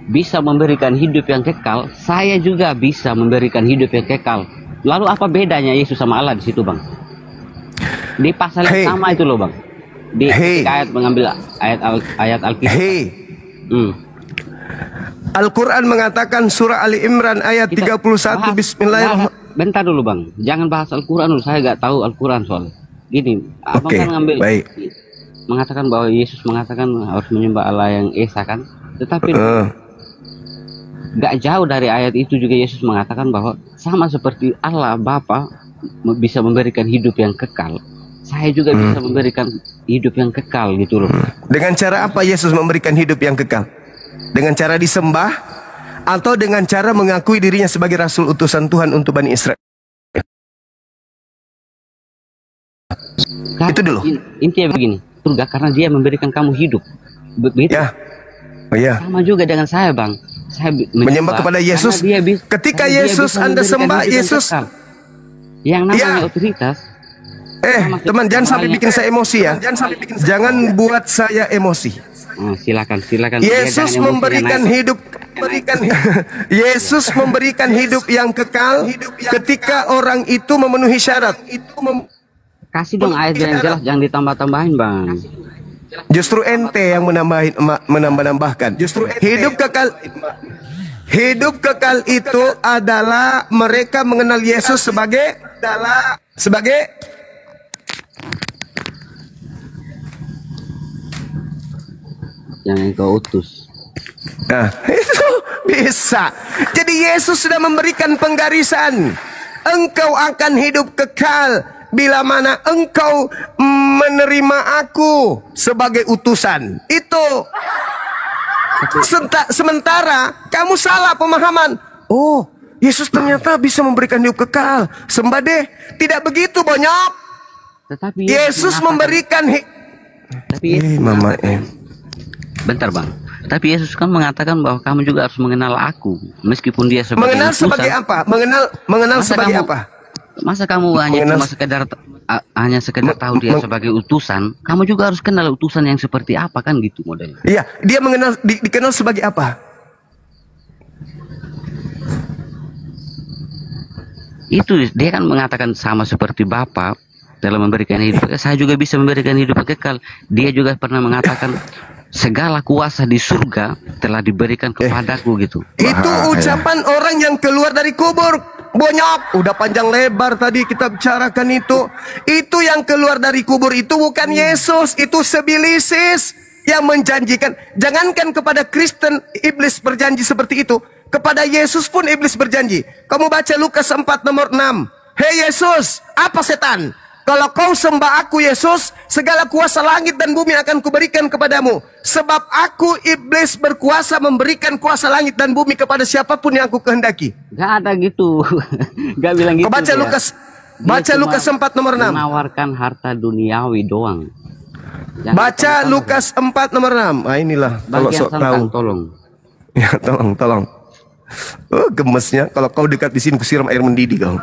bisa memberikan hidup yang kekal, saya juga bisa memberikan hidup yang kekal. Lalu apa bedanya Yesus sama Allah di situ, Bang? Di pasal yang sama itu loh, Bang. Di ayat mengambil ayat Alkitab. Al-Quran mengatakan surah Ali Imran ayat 31 Bismillahirrahmanirrahim. Bentar dulu, Bang. Jangan bahas Al-Quran dulu, saya nggak tahu Al-Quran soalnya. Gini, abang kan ngambil mengatakan bahwa Yesus mengatakan harus menyembah Allah yang Esa kan, tetapi Gak jauh dari ayat itu juga Yesus mengatakan bahwa sama seperti Allah Bapa bisa memberikan hidup yang kekal, saya juga bisa memberikan hidup yang kekal gitu loh. Dengan cara apa Yesus memberikan hidup yang kekal? Dengan cara disembah atau dengan cara mengakui dirinya sebagai rasul utusan Tuhan untuk Bani Israel? Itu dulu. Intinya begini, surga karena dia memberikan kamu hidup. Begitu. Ya. Oh ya. Sama juga dengan saya, Bang. Saya menyembah kepada Yesus. Ketika Yesus Anda sembah Yesus, yang namanya otoritas. Teman, jangan sampai bikin saya emosi ya. Jangan buat saya emosi. Silakan. Yesus memberikan hidup, Yesus memberikan hidup yang kekal ketika orang itu memenuhi syarat. Kasih dong ayat yang jelas, jangan ditambah-tambahin, Bang. Justru ente yang menambah-nambahkan. Justru hidup kekal itu adalah mereka mengenal Yesus sebagai yang engkau utus. Nah, itu bisa. Jadi Yesus sudah memberikan penggarisan. Engkau akan hidup kekal bila mana engkau menerima aku sebagai utusan. Itu. Sementara kamu salah pemahaman. Oh, Yesus ternyata bisa memberikan hidup kekal. Sembah deh. Tidak begitu, Bonyok. Tetapi Yesus memberikan bentar, Bang. Tapi Yesus kan mengatakan bahwa kamu juga harus mengenal aku, meskipun dia sebagai mengenal utusan. Sebagai apa? Mengenal sebagai apa? Masa kamu hanya sekedar tahu dia sebagai utusan, kamu juga harus kenal utusan yang seperti apa, kan gitu modelnya. Iya, dia dikenal sebagai apa? Itu dia kan mengatakan sama seperti Bapa dalam memberikan hidup. Saya juga bisa memberikan hidup kekal. Dia juga pernah mengatakan segala kuasa di surga telah diberikan kepadaku gitu. Itu ucapan orang yang keluar dari kubur. Bonyok, udah panjang lebar tadi kita bicarakan itu. Itu yang keluar dari kubur itu bukan Yesus, itu sebilisis yang menjanjikan. Jangankan kepada Kristen iblis berjanji seperti itu, kepada Yesus pun iblis berjanji. Kamu baca Lukas 4 nomor 6. Hei Yesus, apa setan? Kalau kau sembah aku Yesus, segala kuasa langit dan bumi akan kuberikan kepadamu. Sebab aku iblis berkuasa memberikan kuasa langit dan bumi kepada siapapun yang aku kehendaki. Gak ada gitu. Gak bilang gitu. Kau baca Lukas 4 nomor 6. Menawarkan harta duniawi doang. Baca Lukas 4 nomor 6. Inilah kalau sok tahu. Tolong. Ya, tolong. Oh, gemesnya. Kalau kau dekat di sini kusiram air mendidih kau.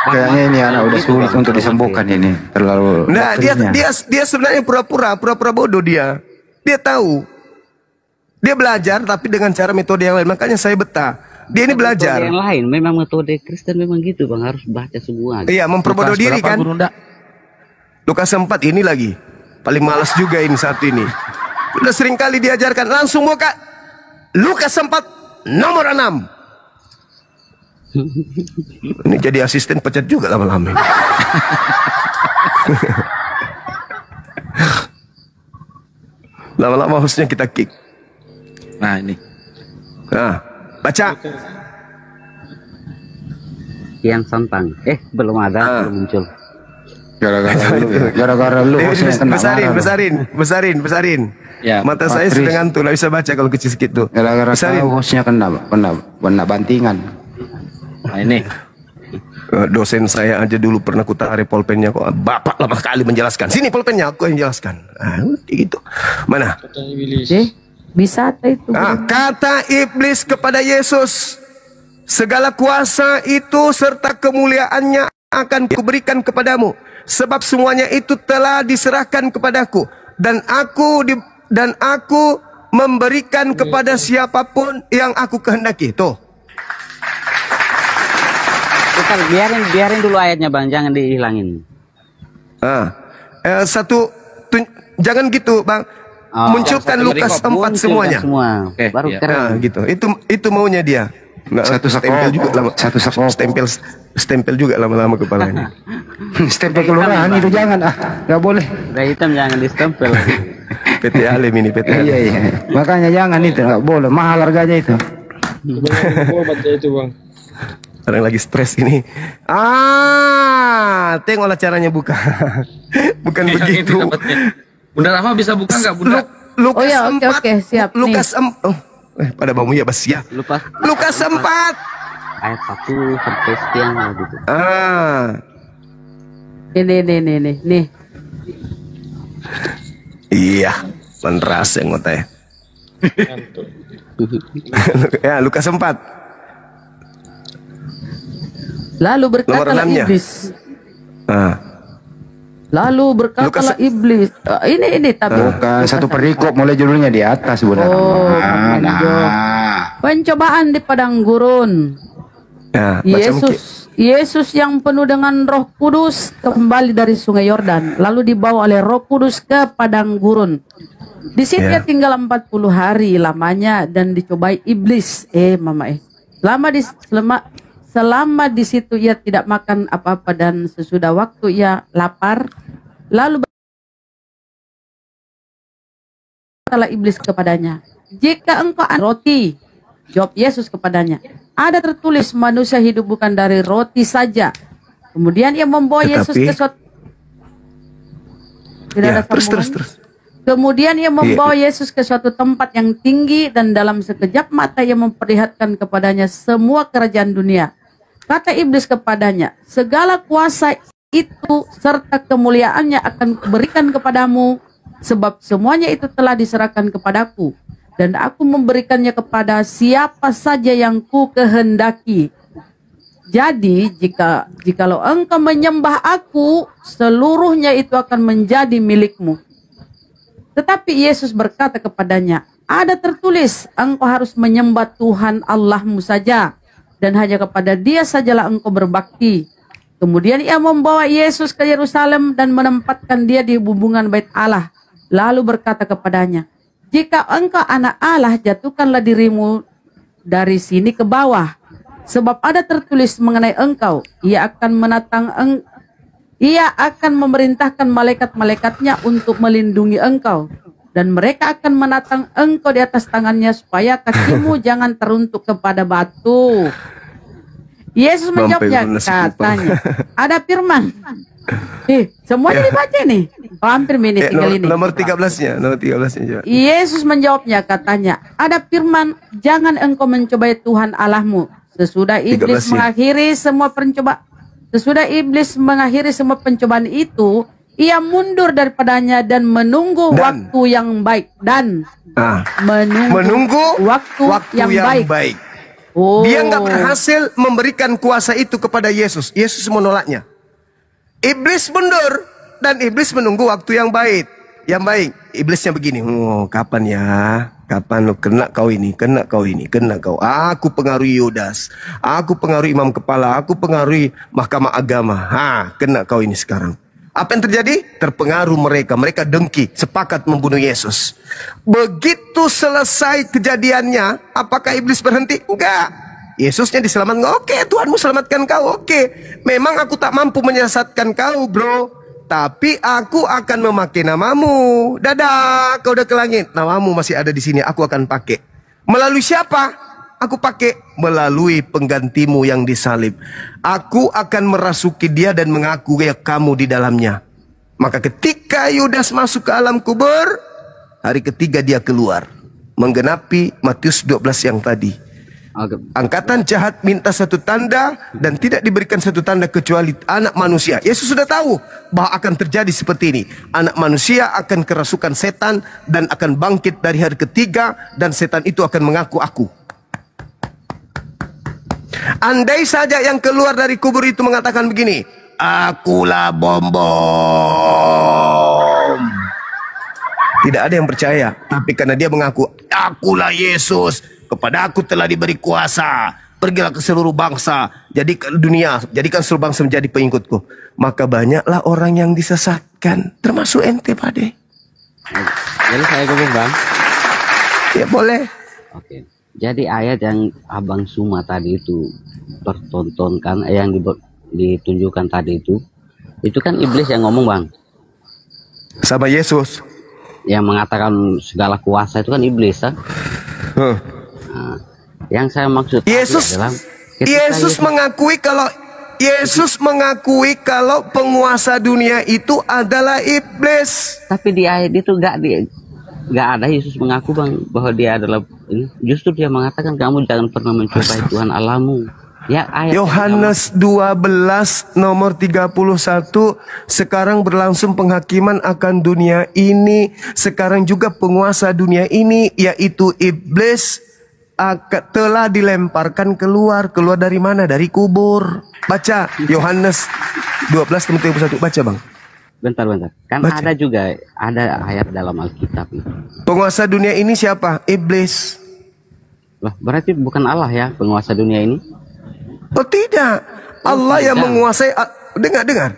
Kayaknya ini anak udah sulit untuk disembuhkan ini. Terlalu. Nah, dia sebenarnya pura-pura bodoh dia. Dia tahu. Dia belajar tapi dengan cara metode yang lain. Makanya saya betah. Dia ini belajar. Metode yang lain, memang metode Kristen memang gitu, Bang, harus baca semua. Iya, memperbodoh diri kan. Lukas 4 ini lagi. Paling males juga ini saat ini. Udah sering kali diajarkan, langsung buka Lukas 4 nomor 6. Ini jadi asisten pecat juga lama-lama. Lama-lama hostnya kita kick. Nah ini. Nah, baca. Kian Santang. Belum ada, belum muncul. Gara-gara lu besarin. Ya, mata saya sedang ngantuk, nggak bisa baca kalau kecil sedikit tuh. Gara-gara tahu hostnya kena bantingan. Nah ini dosen saya aja dulu pernah kutarik pulpennya kok. Bapak lama kali menjelaskan. Sini pulpennya aku yang jelaskan. Gitu. Mana? Bisa itu. Kata iblis kepada Yesus, segala kuasa itu serta kemuliaannya akan kuberikan kepadamu, sebab semuanya itu telah diserahkan kepadaku, dan aku memberikan kepada siapapun yang aku kehendaki. Tuh. Biarin dulu ayatnya, Bang, jangan dihilangin. Jangan gitu, Bang. Munculkan Lukas 4 semuanya. Baru keren. Gitu. Itu maunya dia. Satu stempel juga lama-lama kepalanya. Stempel kelurahan itu jangan, nggak boleh. Udah hitam jangan distempel. PT Alim ini, PT Alim. Iya, iya. Makanya jangan itu, nggak boleh, mahal harganya itu. Itu bang. Orang lagi stres ini. Tengoklah caranya buka. Bukan begitu. Bunda Rahma bisa buka nggak Bunda? Oh ya, oke, siap. Lukas 4. Pada baumu ya bas ya. Lukas 4. Ayat 1 sampai sekian gitu. Nih. Iya, meneras yang ngoteh. Ya, Lukas 4. Lalu berkatalah iblis. Lalu berkatalah iblis. Ini tapi bukan satu perikop, mulai judulnya di atas, Bunda. Pencobaan di padang gurun. Ya, Yesus yang penuh dengan Roh Kudus kembali dari Sungai Yordan, lalu dibawa oleh Roh Kudus ke padang gurun. Di situ dia tinggal 40 hari lamanya dan dicobai iblis. Selama di situ ia tidak makan apa-apa, dan sesudah waktu ia lapar, lalu berkatalah iblis kepadanya, "Jika engkau roti," jawab Yesus kepadanya, "ada tertulis manusia hidup bukan dari roti saja." Kemudian ia membawa Yesus ke suatu terus. Kemudian ia membawa Yesus ke suatu tempat yang tinggi, dan dalam sekejap mata ia memperlihatkan kepadanya semua kerajaan dunia. Kata iblis kepadanya, "Segala kuasa itu serta kemuliaannya akan kuberikan kepadamu, sebab semuanya itu telah diserahkan kepadaku, dan aku memberikannya kepada siapa saja yang ku kehendaki. Jadi jikalau engkau menyembah aku, seluruhnya itu akan menjadi milikmu." Tetapi Yesus berkata kepadanya, "Ada tertulis, engkau harus menyembah Tuhan Allahmu saja, dan hanya kepada Dia sajalah engkau berbakti." Kemudian ia membawa Yesus ke Yerusalem dan menempatkan dia di bumbungan bait Allah. Lalu berkata kepadanya, "Jika engkau anak Allah, jatuhkanlah dirimu dari sini ke bawah. Sebab ada tertulis mengenai engkau, ia akan memerintahkan malaikat-malaikatnya untuk melindungi engkau, dan mereka akan menatang engkau di atas tangannya supaya kakimu jangan teruntuk kepada batu." Yesus menjawabnya, katanya, "Ada firman." Semuanya dibaca nih. Hampir menit tinggal ini. Nomor 13-nya, coba. Yesus menjawabnya, katanya, "Ada firman, jangan engkau mencobai Tuhan Allahmu." Sesudah iblis mengakhiri semua pencobaan itu, ia mundur daripadanya dan menunggu waktu yang baik. Menunggu waktu yang baik. Dia nggak berhasil memberikan kuasa itu kepada Yesus. Yesus menolaknya. Iblis mundur dan iblis menunggu waktu yang baik. Iblisnya begini, kapan ya? Kapan lo kena kau ini, kena kau. Aku pengaruhi Yudas, aku pengaruhi imam kepala, aku pengaruhi mahkamah agama. Kena kau ini sekarang. Apa yang terjadi? Terpengaruh mereka dengki, sepakat membunuh Yesus. Begitu selesai kejadiannya, apakah iblis berhenti? Enggak. Yesusnya diselamatkan. Oke, Tuhanmu selamatkan kau. Oke, memang aku tak mampu menyesatkan kau, bro. Tapi aku akan memakai namamu. Dadah, kau udah ke langit. Namamu masih ada di sini. Aku akan pakai. Melalui siapa? Aku pakai melalui penggantimu yang disalib. Aku akan merasuki dia dan mengaku ya kamu di dalamnya. Maka ketika Yudas masuk ke alam kubur, hari ketiga dia keluar. Menggenapi Matius 12 yang tadi. Angkatan jahat minta satu tanda dan tidak diberikan satu tanda kecuali anak manusia. Yesus sudah tahu bahwa akan terjadi seperti ini. Anak manusia akan kerasukan setan dan akan bangkit dari hari ketiga, dan setan itu akan mengaku aku. Andai saja yang keluar dari kubur itu mengatakan begini, "Akulah bom." Tidak ada yang percaya. Tapi karena dia mengaku, "Akulah Yesus, kepada aku telah diberi kuasa. Pergilah ke seluruh bangsa, jadikan seluruh bangsa menjadi pengikutku." Maka banyaklah orang yang disesatkan, termasuk ente, Pade. Jadi saya ngomong, Bang. Ya boleh. Oke. Jadi ayat yang Abang Suma tadi itu pertontonkan, yang ditunjukkan tadi itu kan iblis yang ngomong, Bang. Sama Yesus. yang mengatakan segala kuasa itu kan iblis kan. Nah, yang saya maksud Yesus adalah Yesus mengakui kalau penguasa dunia itu adalah iblis. Tapi di ayat itu nggak ada Yesus mengaku bahwa dia adalah ini. Justru dia mengatakan kamu jangan pernah mencobai Tuhan Allahmu. Ya, Yohanes 12 nomor 31, sekarang berlangsung penghakiman akan dunia ini. Sekarang juga penguasa dunia ini, yaitu iblis, telah dilemparkan keluar. Keluar dari mana? Dari kubur. Baca Yohanes 12 nomor 31. Baca bang. Bentar. Kan Baca. ada ayat dalam Alkitab. Penguasa dunia ini siapa? Iblis. Lah, berarti bukan Allah ya penguasa dunia ini? Oh tidak, Allah yang menguasai. Dengar.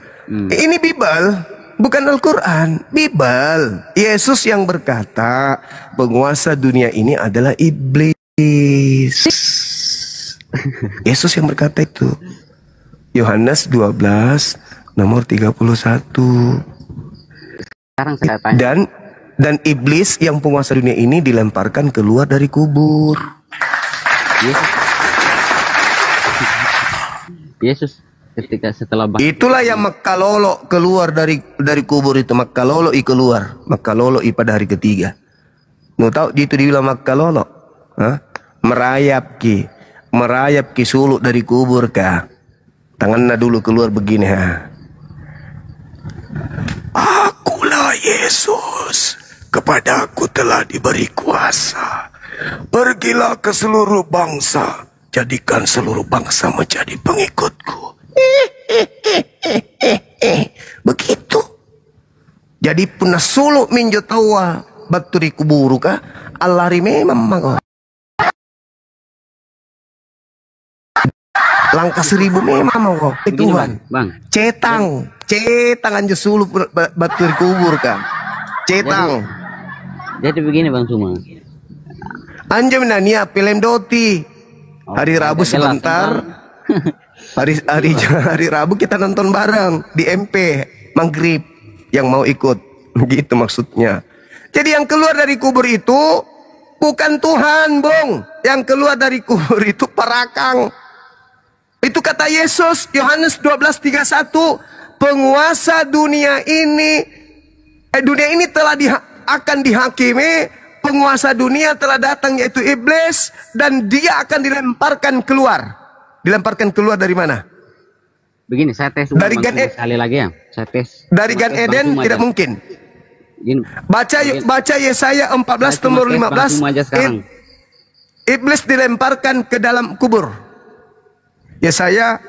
Ini Bible, bukan Al-Quran. Bible. Yesus yang berkata penguasa dunia ini adalah iblis. Yesus yang berkata itu. Yohanes 12 nomor 31. Sekarang saya tanya. Dan iblis yang penguasa dunia ini dilemparkan keluar dari kubur. Yesus ketika setelah itulah yang makalolo keluar dari kubur itu. Makalolo keluar. Makalolo pada hari ketiga. Nu tahu itu dibilang makalolo? Merayap ki suluk dari kubur kah? Tangannya dulu keluar begini ha. Akulah Yesus, kepadaku telah diberi kuasa. Pergilah ke seluruh bangsa, jadikan seluruh bangsa menjadi pengikutku. Begitu. Jadi punah suluk minjo tawa baturi kuburu kah? Alari memang mago. Langkah 1000 memang mago. Tuhan. Bang. Cetang anjo suluk baturi kubur kah? Cetang. Jadi begini Bang Suma. Anjo menania film doti. Hari Rabu sebentar. Hari Rabu kita nonton bareng di MP Maghrib yang mau ikut. Begitu maksudnya. Jadi yang keluar dari kubur itu bukan Tuhan, Bung. Yang keluar dari kubur itu perakang. Itu kata Yesus, Yohanes 12:31, penguasa dunia ini telah akan dihakimi. Penguasa dunia telah datang, yaitu iblis, dan dia akan dilemparkan keluar. Dilemparkan keluar dari mana? Begini, saya tes dari Gan Eden sekali lagi ya. Saya tes. Dari Gan Eden tidak mungkin. Gini, baca Yesaya 14 nomor 15. Iblis dilemparkan ke dalam kubur. Yesaya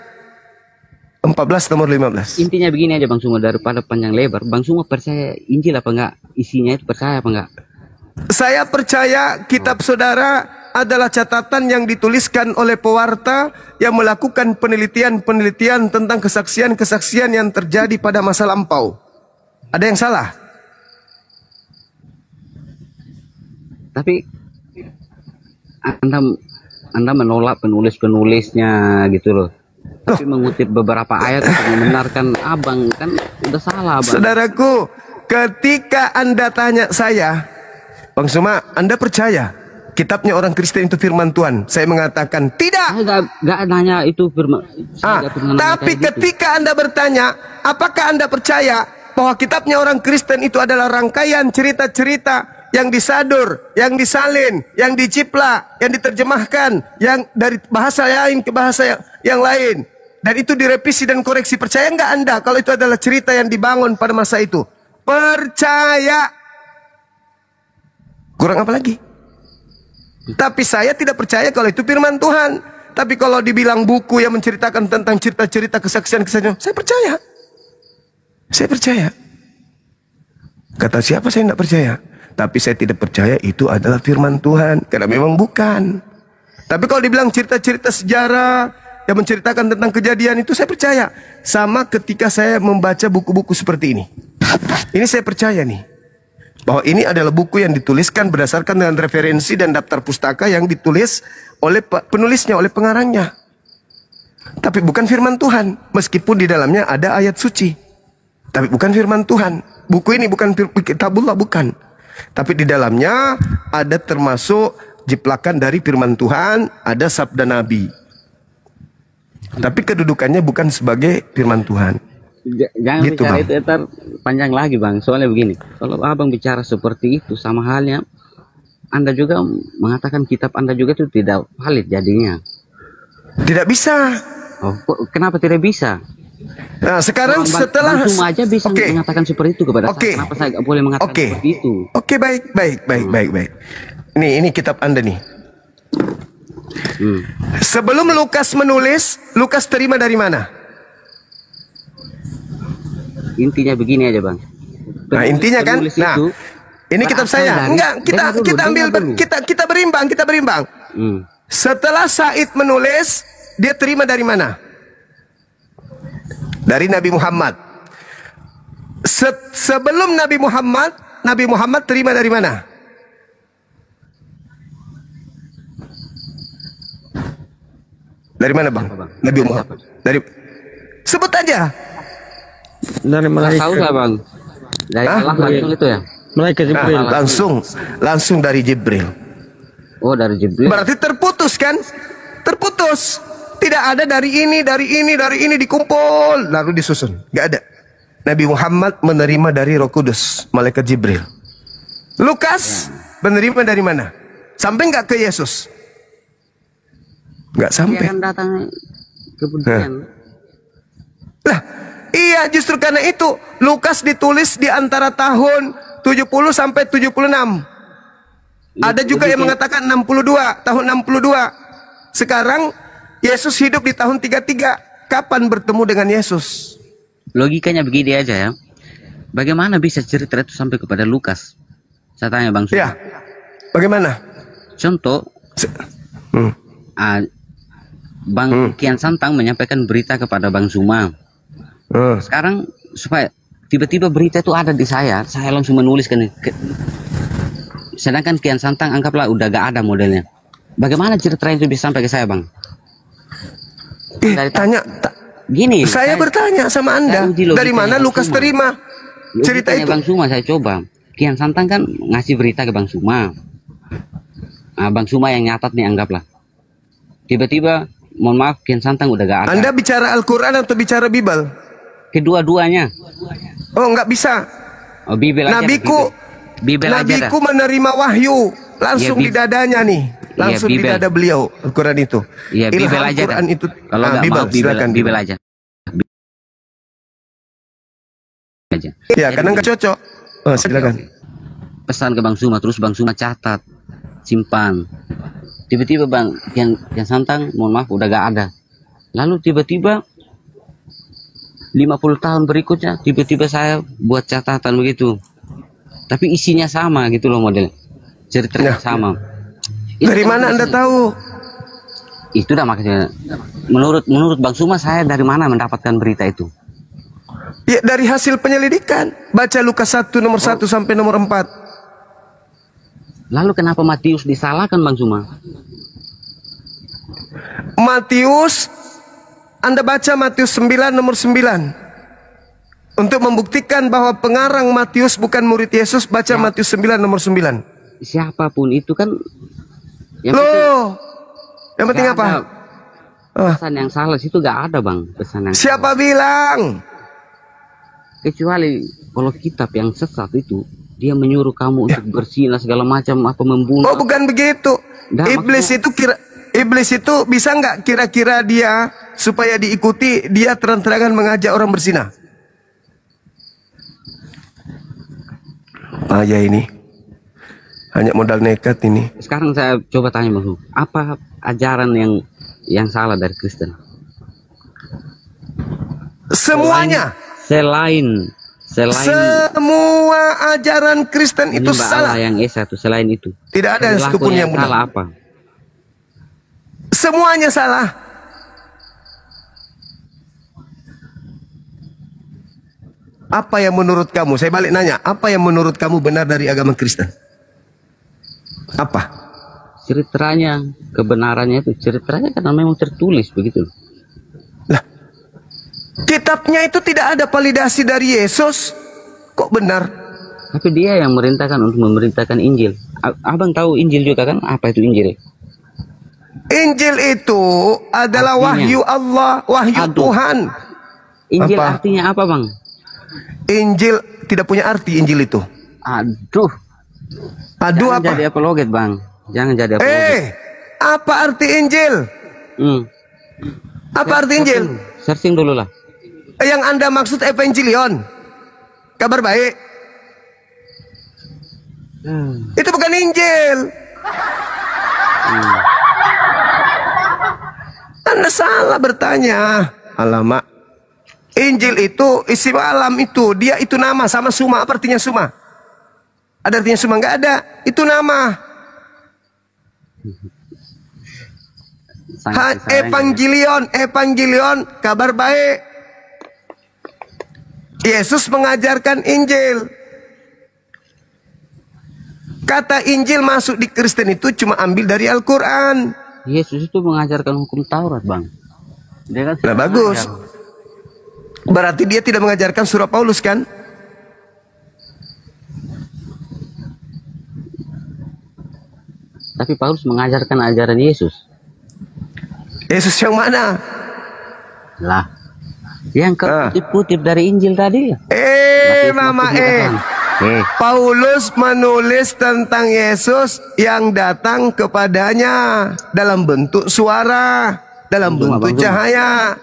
14 nomor 15. Intinya begini aja Bang Suma, daripada panjang lebar. Bang Suma percaya Injil apa enggak? Isinya itu percaya apa enggak? Saya percaya kitab saudara adalah catatan yang dituliskan oleh pewarta yang melakukan penelitian-penelitian tentang kesaksian-kesaksian yang terjadi pada masa lampau. Ada yang salah? Tapi Anda menolak penulis-penulisnya gitu loh. Tapi mengutip beberapa ayat untuk membenarkan Abang kan udah salah Abang. Saudaraku, ketika Anda tanya saya, Bang Suma, Anda percaya kitabnya orang Kristen itu firman Tuhan? Saya mengatakan tidak. Saya gak nanya itu firman. Tapi ketika Anda bertanya, apakah Anda percaya bahwa kitabnya orang Kristen itu adalah rangkaian cerita-cerita yang disadur, yang disalin, yang diciplak, yang diterjemahkan, yang dari bahasa lain ke bahasa yang lain, dan itu direvisi dan koreksi? Percaya nggak Anda kalau itu adalah cerita yang dibangun pada masa itu? Percaya. Kurang apa lagi? Tapi saya tidak percaya kalau itu firman Tuhan. Tapi kalau dibilang buku yang menceritakan tentang cerita-cerita kesaksian-kesaksian, saya percaya. Saya percaya. Kata siapa saya tidak percaya? Tapi saya tidak percaya itu adalah firman Tuhan, karena memang bukan. Tapi kalau dibilang cerita-cerita sejarah yang menceritakan tentang kejadian, itu saya percaya. Sama ketika saya membaca buku-buku seperti ini. Ini saya percaya nih, bahwa ini adalah buku yang dituliskan berdasarkan dengan referensi dan daftar pustaka yang ditulis oleh penulisnya, oleh pengarangnya. Tapi bukan firman Tuhan, meskipun di dalamnya ada ayat suci. Tapi bukan firman Tuhan. Buku ini bukan kitabullah, bukan. Tapi di dalamnya ada termasuk jiplakan dari firman Tuhan, ada sabda Nabi. Tapi kedudukannya bukan sebagai firman Tuhan. Jangan gitu, bicara Bang. itu ntar panjang lagi Bang. Soalnya begini, kalau Abang bicara seperti itu sama halnya Anda juga mengatakan kitab Anda juga itu tidak valid jadinya. Tidak bisa. Oh, kenapa tidak bisa? Nah, sekarang setelah Bang Suma aja bisa mengatakan seperti itu kepada saya. Kenapa saya nggak boleh mengatakan seperti itu? Oke, baik. Ini kitab Anda nih. Sebelum Lukas menulis, Lukas terima dari mana? Intinya begini aja Bang. Nah, intinya kan, nah, ini kitab saya. Enggak, kita berimbang. Setelah Said menulis, dia terima dari mana? Dari Nabi Muhammad. Sebelum Nabi Muhammad terima dari mana? Dari mana, Bang? Nabi Muhammad. Sebut aja. Dari malaikat. Tahu nggak Bang? Dari Allah langsung itu ya? Malaikat Jibril. Langsung dari Jibril. Oh, dari Jibril. Berarti terputus kan? Terputus. Tidak ada dari ini dikumpul lalu disusun. Gak ada. Nabi Muhammad menerima dari Roh Kudus, malaikat Jibril. Lukas menerima dari mana? Sampai nggak ke Yesus? Nggak sampai. Dia akan datang kemudian. Lah, iya, justru karena itu Lukas ditulis di antara tahun 70 sampai 76. Ada juga yang mengatakan 62, tahun 62. Sekarang Yesus hidup di tahun 33. Kapan bertemu dengan Yesus? Logikanya begini aja ya. Bagaimana bisa cerita itu sampai kepada Lukas? Saya tanya Bang Suma. Ya. Bagaimana? Contoh, Bang Kian Santang menyampaikan berita kepada Bang Suma. Sekarang supaya tiba-tiba berita itu ada di saya langsung menuliskan. Sedangkan Kian Santang anggaplah udah gak ada modelnya. Bagaimana cerita itu bisa sampai ke saya Bang? Gini, saya bertanya sama Anda, dari mana Lukas terima cerita itu? Bang Suma saya coba. Kian Santang kan ngasih berita ke Bang Suma. Nah, Bang Suma yang nyatat nih anggaplah. Tiba-tiba, mohon maaf, Kian Santang udah gak ada. Anda bicara Al-Quran atau bicara Bible? Kedua-duanya. Oh, nggak bisa. Oh, Bible aja. Nabiku menerima wahyu langsung di dadanya nih. Langsung di dada beliau Al-Quran itu. Iya, Bible aja. Al-Quran itu. Kalau nggak mau silakan Bible aja. Ya, karena nggak cocok. Oh, silakan. Pesan ke Bang Suma, terus Bang Suma catat, simpan. Tiba-tiba Bang yang Santang, mohon maaf, udah gak ada. Lalu tiba-tiba 50 tahun berikutnya, tiba-tiba saya buat catatan begitu. Tapi isinya sama gitu loh model. Ceritanya sama. Dari mana Anda tahu? Itu dah makanya. Menurut Bang Suma, saya dari mana mendapatkan berita itu? Ya, dari hasil penyelidikan. Baca Lukas 1 nomor 1 sampai nomor 4. Lalu kenapa Matius disalahkan Bang Suma? Matius, Anda baca Matius 9 nomor 9. Untuk membuktikan bahwa pengarang Matius bukan murid Yesus, baca Matius 9 nomor 9. Siapapun itu kan yang penting apa? Pesan yang salah situ gak ada Bang. Pesan yang siapa salah. Bilang? Kecuali kalau kitab yang sesat itu, dia menyuruh kamu untuk berzina segala macam, apa membunuh. Oh, bukan begitu. Iblis itu bisa nggak kira-kira dia supaya diikuti, dia terang-terangan mengajak orang berzina? Ya ini hanya modal nekat ini. Sekarang saya coba tanya Bang, apa ajaran yang salah dari Kristen? Semuanya. Selain semua ajaran Kristen itu salah. Allah yang Esa itu selain itu. Tidak ada satupun yang benar. Salah apa? Semuanya salah. Apa yang menurut kamu? Saya balik nanya, apa yang menurut kamu benar dari agama Kristen? Apa? Ceritanya, kebenarannya itu ceritanya karena memang tertulis begitu. Lah, kitabnya itu tidak ada validasi dari Yesus. Kok benar? Tapi dia yang merintahkan untuk memerintahkan Injil. Abang tahu Injil juga kan? Apa itu Injil? Injil itu adalah artinya, wahyu Allah, wahyu Tuhan. Injil artinya apa, Bang? Injil tidak punya arti, Injil itu. Aduh. Aduh, jangan apa? jadi apologet, Bang. Jangan jadi apologet. Apa arti Injil? Apa arti Injil? Searching dulu lah. Yang Anda maksud Evangelion, kabar baik. Itu bukan Injil. Anda salah bertanya. Alamak. Injil itu isi alam itu. Dia itu nama sama suma. Apa artinya suma? Ada artinya suma? Nggak ada. Itu nama. Evangelion. Evangelion. Kabar baik. Yesus mengajarkan Injil. Kata Injil masuk di Kristen itu cuma ambil dari Al-Quran. Yesus itu mengajarkan hukum Taurat, Bang. Dia kan nah bagus. Berarti dia tidak mengajarkan surah Paulus kan? Tapi Paulus mengajarkan ajaran Yesus. Yesus yang mana? Lah, yang kutip-kutip dari Injil tadi. Paulus menulis tentang Yesus yang datang kepadanya dalam bentuk suara, dalam bentuk cahaya.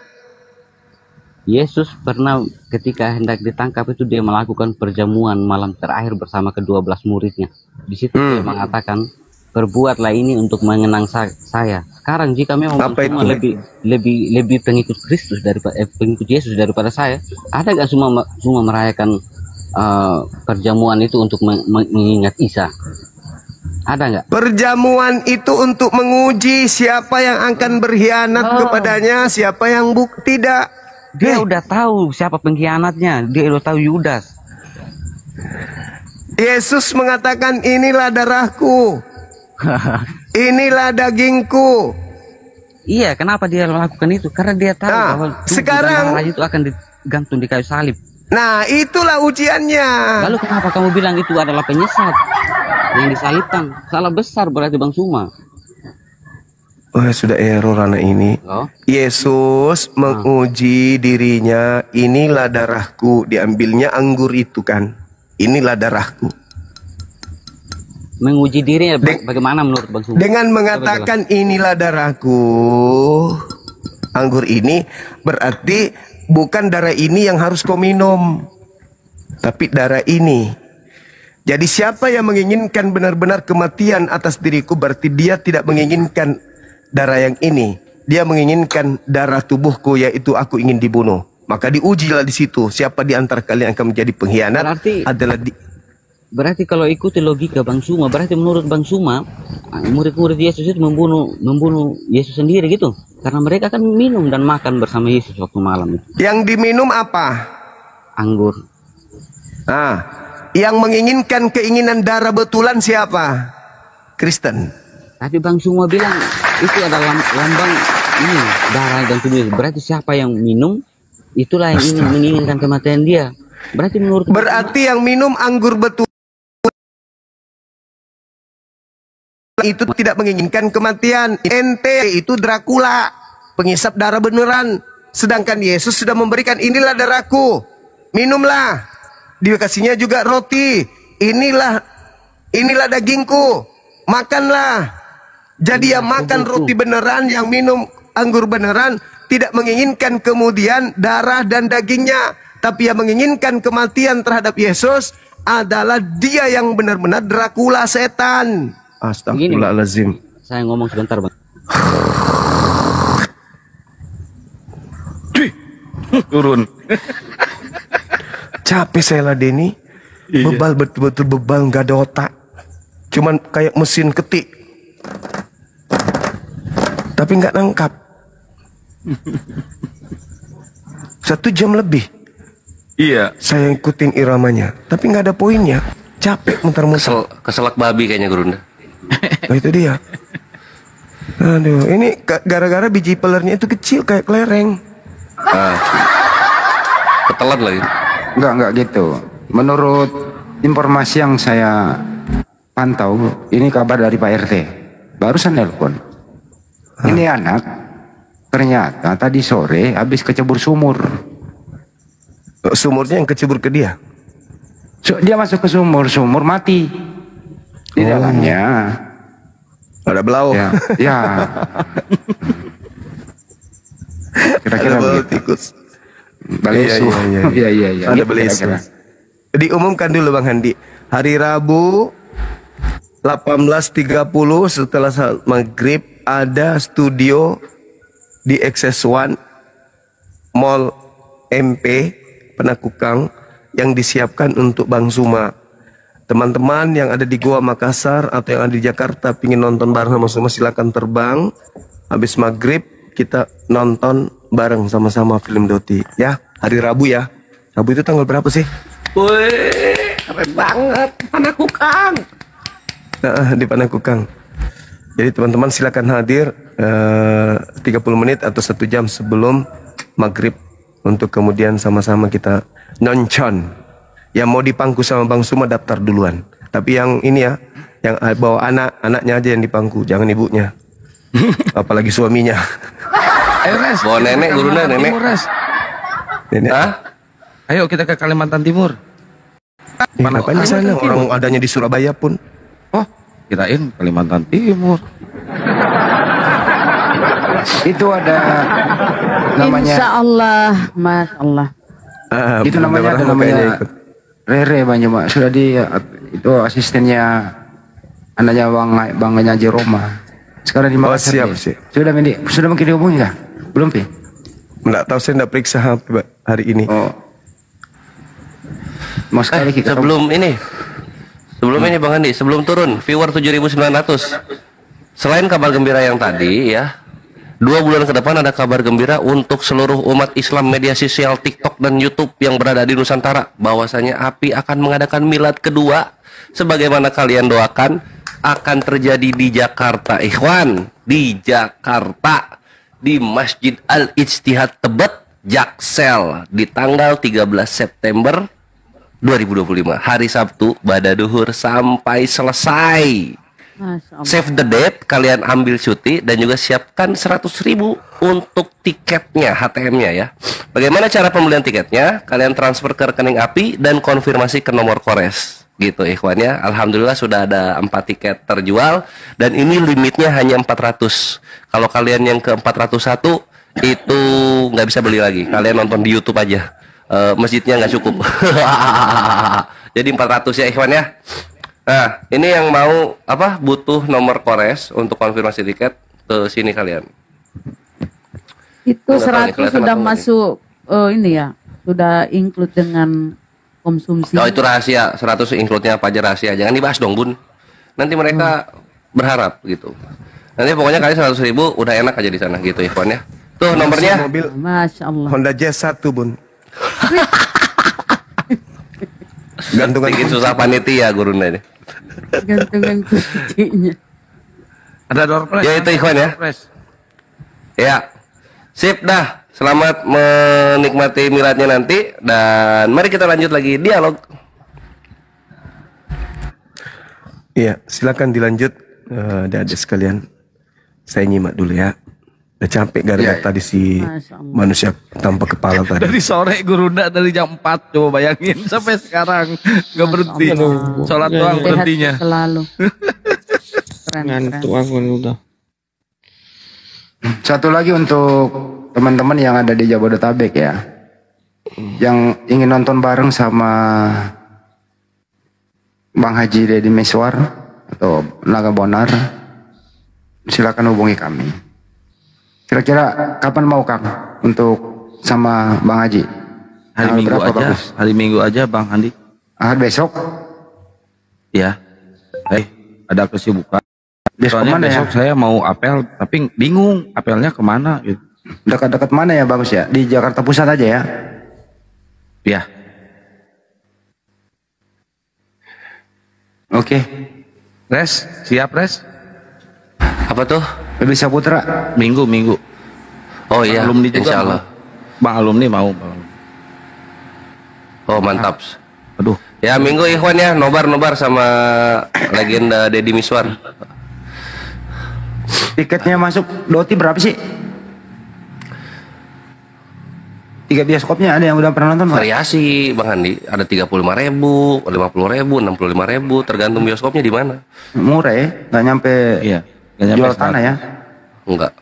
Yesus pernah ketika hendak ditangkap itu dia melakukan perjamuan malam terakhir bersama ke-12 muridnya. Di situ dia mengatakan, perbuatlah ini untuk mengenang saya. Sekarang jika memang semua lebih pengikut Kristus daripada pengikut Yesus daripada saya, ada gak semua merayakan perjamuan itu untuk mengingat Isa? Ada nggak? Perjamuan itu untuk menguji siapa yang akan berkhianat kepadanya, siapa yang tidak. Dia udah tahu siapa pengkhianatnya. Dia udah tahu Yudas. Yesus mengatakan, inilah darahku, inilah dagingku. Iya, kenapa dia melakukan itu? Karena dia tahu bahwa sekarang itu akan digantung di kayu salib. Nah, itulah ujiannya. Lalu kenapa kamu bilang itu adalah penyesat yang disalibkan? Salah besar berarti Bang Suma. Oh, sudah error anak ini. Yesus menguji dirinya, inilah darahku. Diambilnya anggur itu kan. Inilah darahku. Menguji dirinya bagaimana menurut Bang Suma? Dengan mengatakan inilah darahku. Anggur ini berarti bukan darah ini yang harus kau minum, tapi darah ini. Jadi siapa yang menginginkan benar-benar kematian atas diriku, berarti dia tidak menginginkan darah yang ini. Dia menginginkan darah tubuhku, yaitu aku ingin dibunuh. Maka diujilah di situ. Siapa di antara kalian akan menjadi pengkhianat? Berarti kalau ikuti logika Bang Suma, berarti menurut Bang Suma, murid-murid Yesus itu membunuh Yesus sendiri gitu. Karena mereka kan minum dan makan bersama Yesus waktu malam itu. Yang diminum apa? Anggur. Yang menginginkan keinginan darah betulan siapa? Kristen. Tapi Bang Suma bilang itu adalah lambang ini darah dan tubuh. Berarti siapa yang minum, itulah yang ingin menginginkan kematian dia. Berarti yang minum anggur betulan itu tidak menginginkan kematian. Ente itu Dracula, pengisap darah beneran. Sedangkan Yesus sudah memberikan, inilah darahku, minumlah. Dikasihnya juga roti, inilah dagingku, makanlah. Jadi yang makan roti beneran, yang minum anggur beneran, tidak menginginkan kemudian darah dan dagingnya, tapi yang menginginkan kematian terhadap Yesus adalah dia yang benar-benar Dracula, setan. Astagfirullahaladzim. Saya ngomong sebentar Bang. Turun. Capek saya lah Denny. Bebal, betul-betul bebal, nggak ada otak. Cuman kayak mesin ketik. Tapi nggak nangkap. 1 jam lebih. Iya. Saya ikutin iramanya, tapi nggak ada poinnya. Capek muter-muter. Keselak babi kayaknya Gurunda. Nah, itu dia. Aduh, ini gara-gara biji pelernya itu kecil kayak kelereng. Ketelan lagi. Enggak gitu. Menurut informasi yang saya pantau, ini kabar dari Pak RT. Barusan nelpon. Ini anak ternyata tadi sore habis kecebur sumur. Sumurnya yang kecebur ke dia? Dia masuk ke sumur mati. Di dalamnya ada belau. Ya. Ya. Kira-kira belau tikus. Balesu. Iya. Ada balesu. Diumumkan dulu Bang Handi. Hari Rabu 18.30 setelah salat maghrib ada studio di Access One Mall MP Penakukang yang disiapkan untuk Bang Suma. Teman-teman yang ada di Goa Makassar atau yang ada di Jakarta pingin nonton bareng sama Suma, silakan terbang. Habis maghrib kita nonton bareng sama-sama film Doti ya. Hari Rabu ya. Rabu itu tanggal berapa sih? Wih, keren banget, Panakukang. Di Panakukang. Jadi teman-teman silakan hadir 30 menit atau 1 jam sebelum maghrib untuk kemudian sama-sama kita nonton. Yang mau dipangku sama Bang Suma daftar duluan. Tapi yang ini ya, yang bawa anaknya aja yang dipangku, jangan ibunya. Apalagi suaminya. Ayo Res, bawa nenek, guruna nenek. Nenek. Ayo kita ke Kalimantan Timur. Ngapain di sana? Orang adanya di Surabaya pun. Oh, kirain Kalimantan Timur. Itu ada namanya. Insya Allah, Masya Allah. Itu namanya ada namanya Rere banyak Pak. Sudah itu asistennya anaknya Bang Nyaji Roma. Sekarang di Makassar. Oh, siap. Sudah mungkin dihubungi kah? Belum Pi? Nggak tahu, saya nggak periksa HP hari ini. Oh. Mau sekali kita sebelum ini Bang Andi, sebelum turun viewer 7.900. Selain kabar gembira yang tadi ya, 2 bulan ke depan ada kabar gembira untuk seluruh umat Islam media sosial TikTok dan YouTube yang berada di Nusantara, bahwasanya API akan mengadakan milad kedua sebagaimana kalian doakan akan terjadi di Jakarta, ikhwan, di Jakarta di Masjid Al-Ijtihad Tebet Jaksel di tanggal 13 September 2025, hari Sabtu pada duhur sampai selesai. Save the date, kalian ambil cuti dan juga siapkan 100.000 untuk tiketnya, HTM-nya ya. Bagaimana cara pembelian tiketnya? Kalian transfer ke rekening API dan konfirmasi ke nomor Kores. Gitu ikhwan ya. Alhamdulillah sudah ada 4 tiket terjual dan ini limitnya hanya 400. Kalau kalian yang ke 401 itu nggak bisa beli lagi. Kalian nonton di YouTube aja. Masjidnya nggak cukup. Jadi 400 ya ikhwan ya. Nah, ini yang mau butuh nomor Kores untuk konfirmasi tiket, ke sini kalian. Itu 100 sudah masuk ini ya, sudah include dengan konsumsi. Oh, itu rahasia, 100 include-nya apa aja rahasia. Jangan dibahas dong, Bun. Nanti mereka berharap gitu. Nanti pokoknya kalian 100.000 udah enak aja di sana gitu ikhwan ya. Tuh nomornya. Mobil Masya Allah. Honda Jazz 1 Bun. Gantungan bikin susah panitia guruna ini. Gantungan kuncinya. Ada door prize. Ya itu ikhwan ya. Ya. Sip dah. Selamat menikmati miladnya nanti dan mari kita lanjut lagi dialog. Iya, silakan dilanjut adik-adik sekalian. Saya nyimak dulu ya. Udah capek gara-gara tadi si manusia tanpa kepala tadi. Dari sore gurunda dari jam 4 coba bayangin sampai sekarang nggak berhenti. Sholat doang berhentinya. Selalu. Ngantuk aku udah. Satu lagi untuk teman-teman yang ada di Jabodetabek ya, yang ingin nonton bareng sama Bang Haji Deddy Miswar atau Naga Bonar, silakan hubungi kami. Kira-kira kapan mau Kang untuk sama Bang Haji? Hari Minggu aja. Bagus? Hari Minggu aja Bang Handi. Besok? Ya. Ada kesibukan. Soalnya besok saya mau apel, tapi bingung apelnya kemana gitu. Dekat-dekat mana ya bagus ya? Di Jakarta Pusat aja ya? Ya. Oke. Res, siap Res? Apa tuh? Lebih Saputra. Minggu. Oh iya, alumni juga insya Allah. Bang alumni mau. Oh mantap. Aduh, Ya Minggu Ikhwan ya, nobar sama legenda Deddy Miswar. Tiketnya masuk Doti berapa sih? Tiga bioskopnya ada yang udah pernah nonton? Variasi Bang Andi, ada 35.000, 50.000, 65.000, tergantung bioskopnya di mana. Murah ya, nggak nyampe, Iya, nggak nyampe jual tanah ya? Enggak.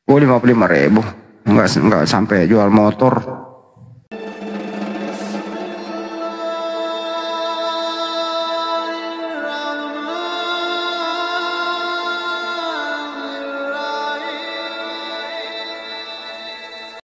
Oh 55.000, nggak sampai jual motor.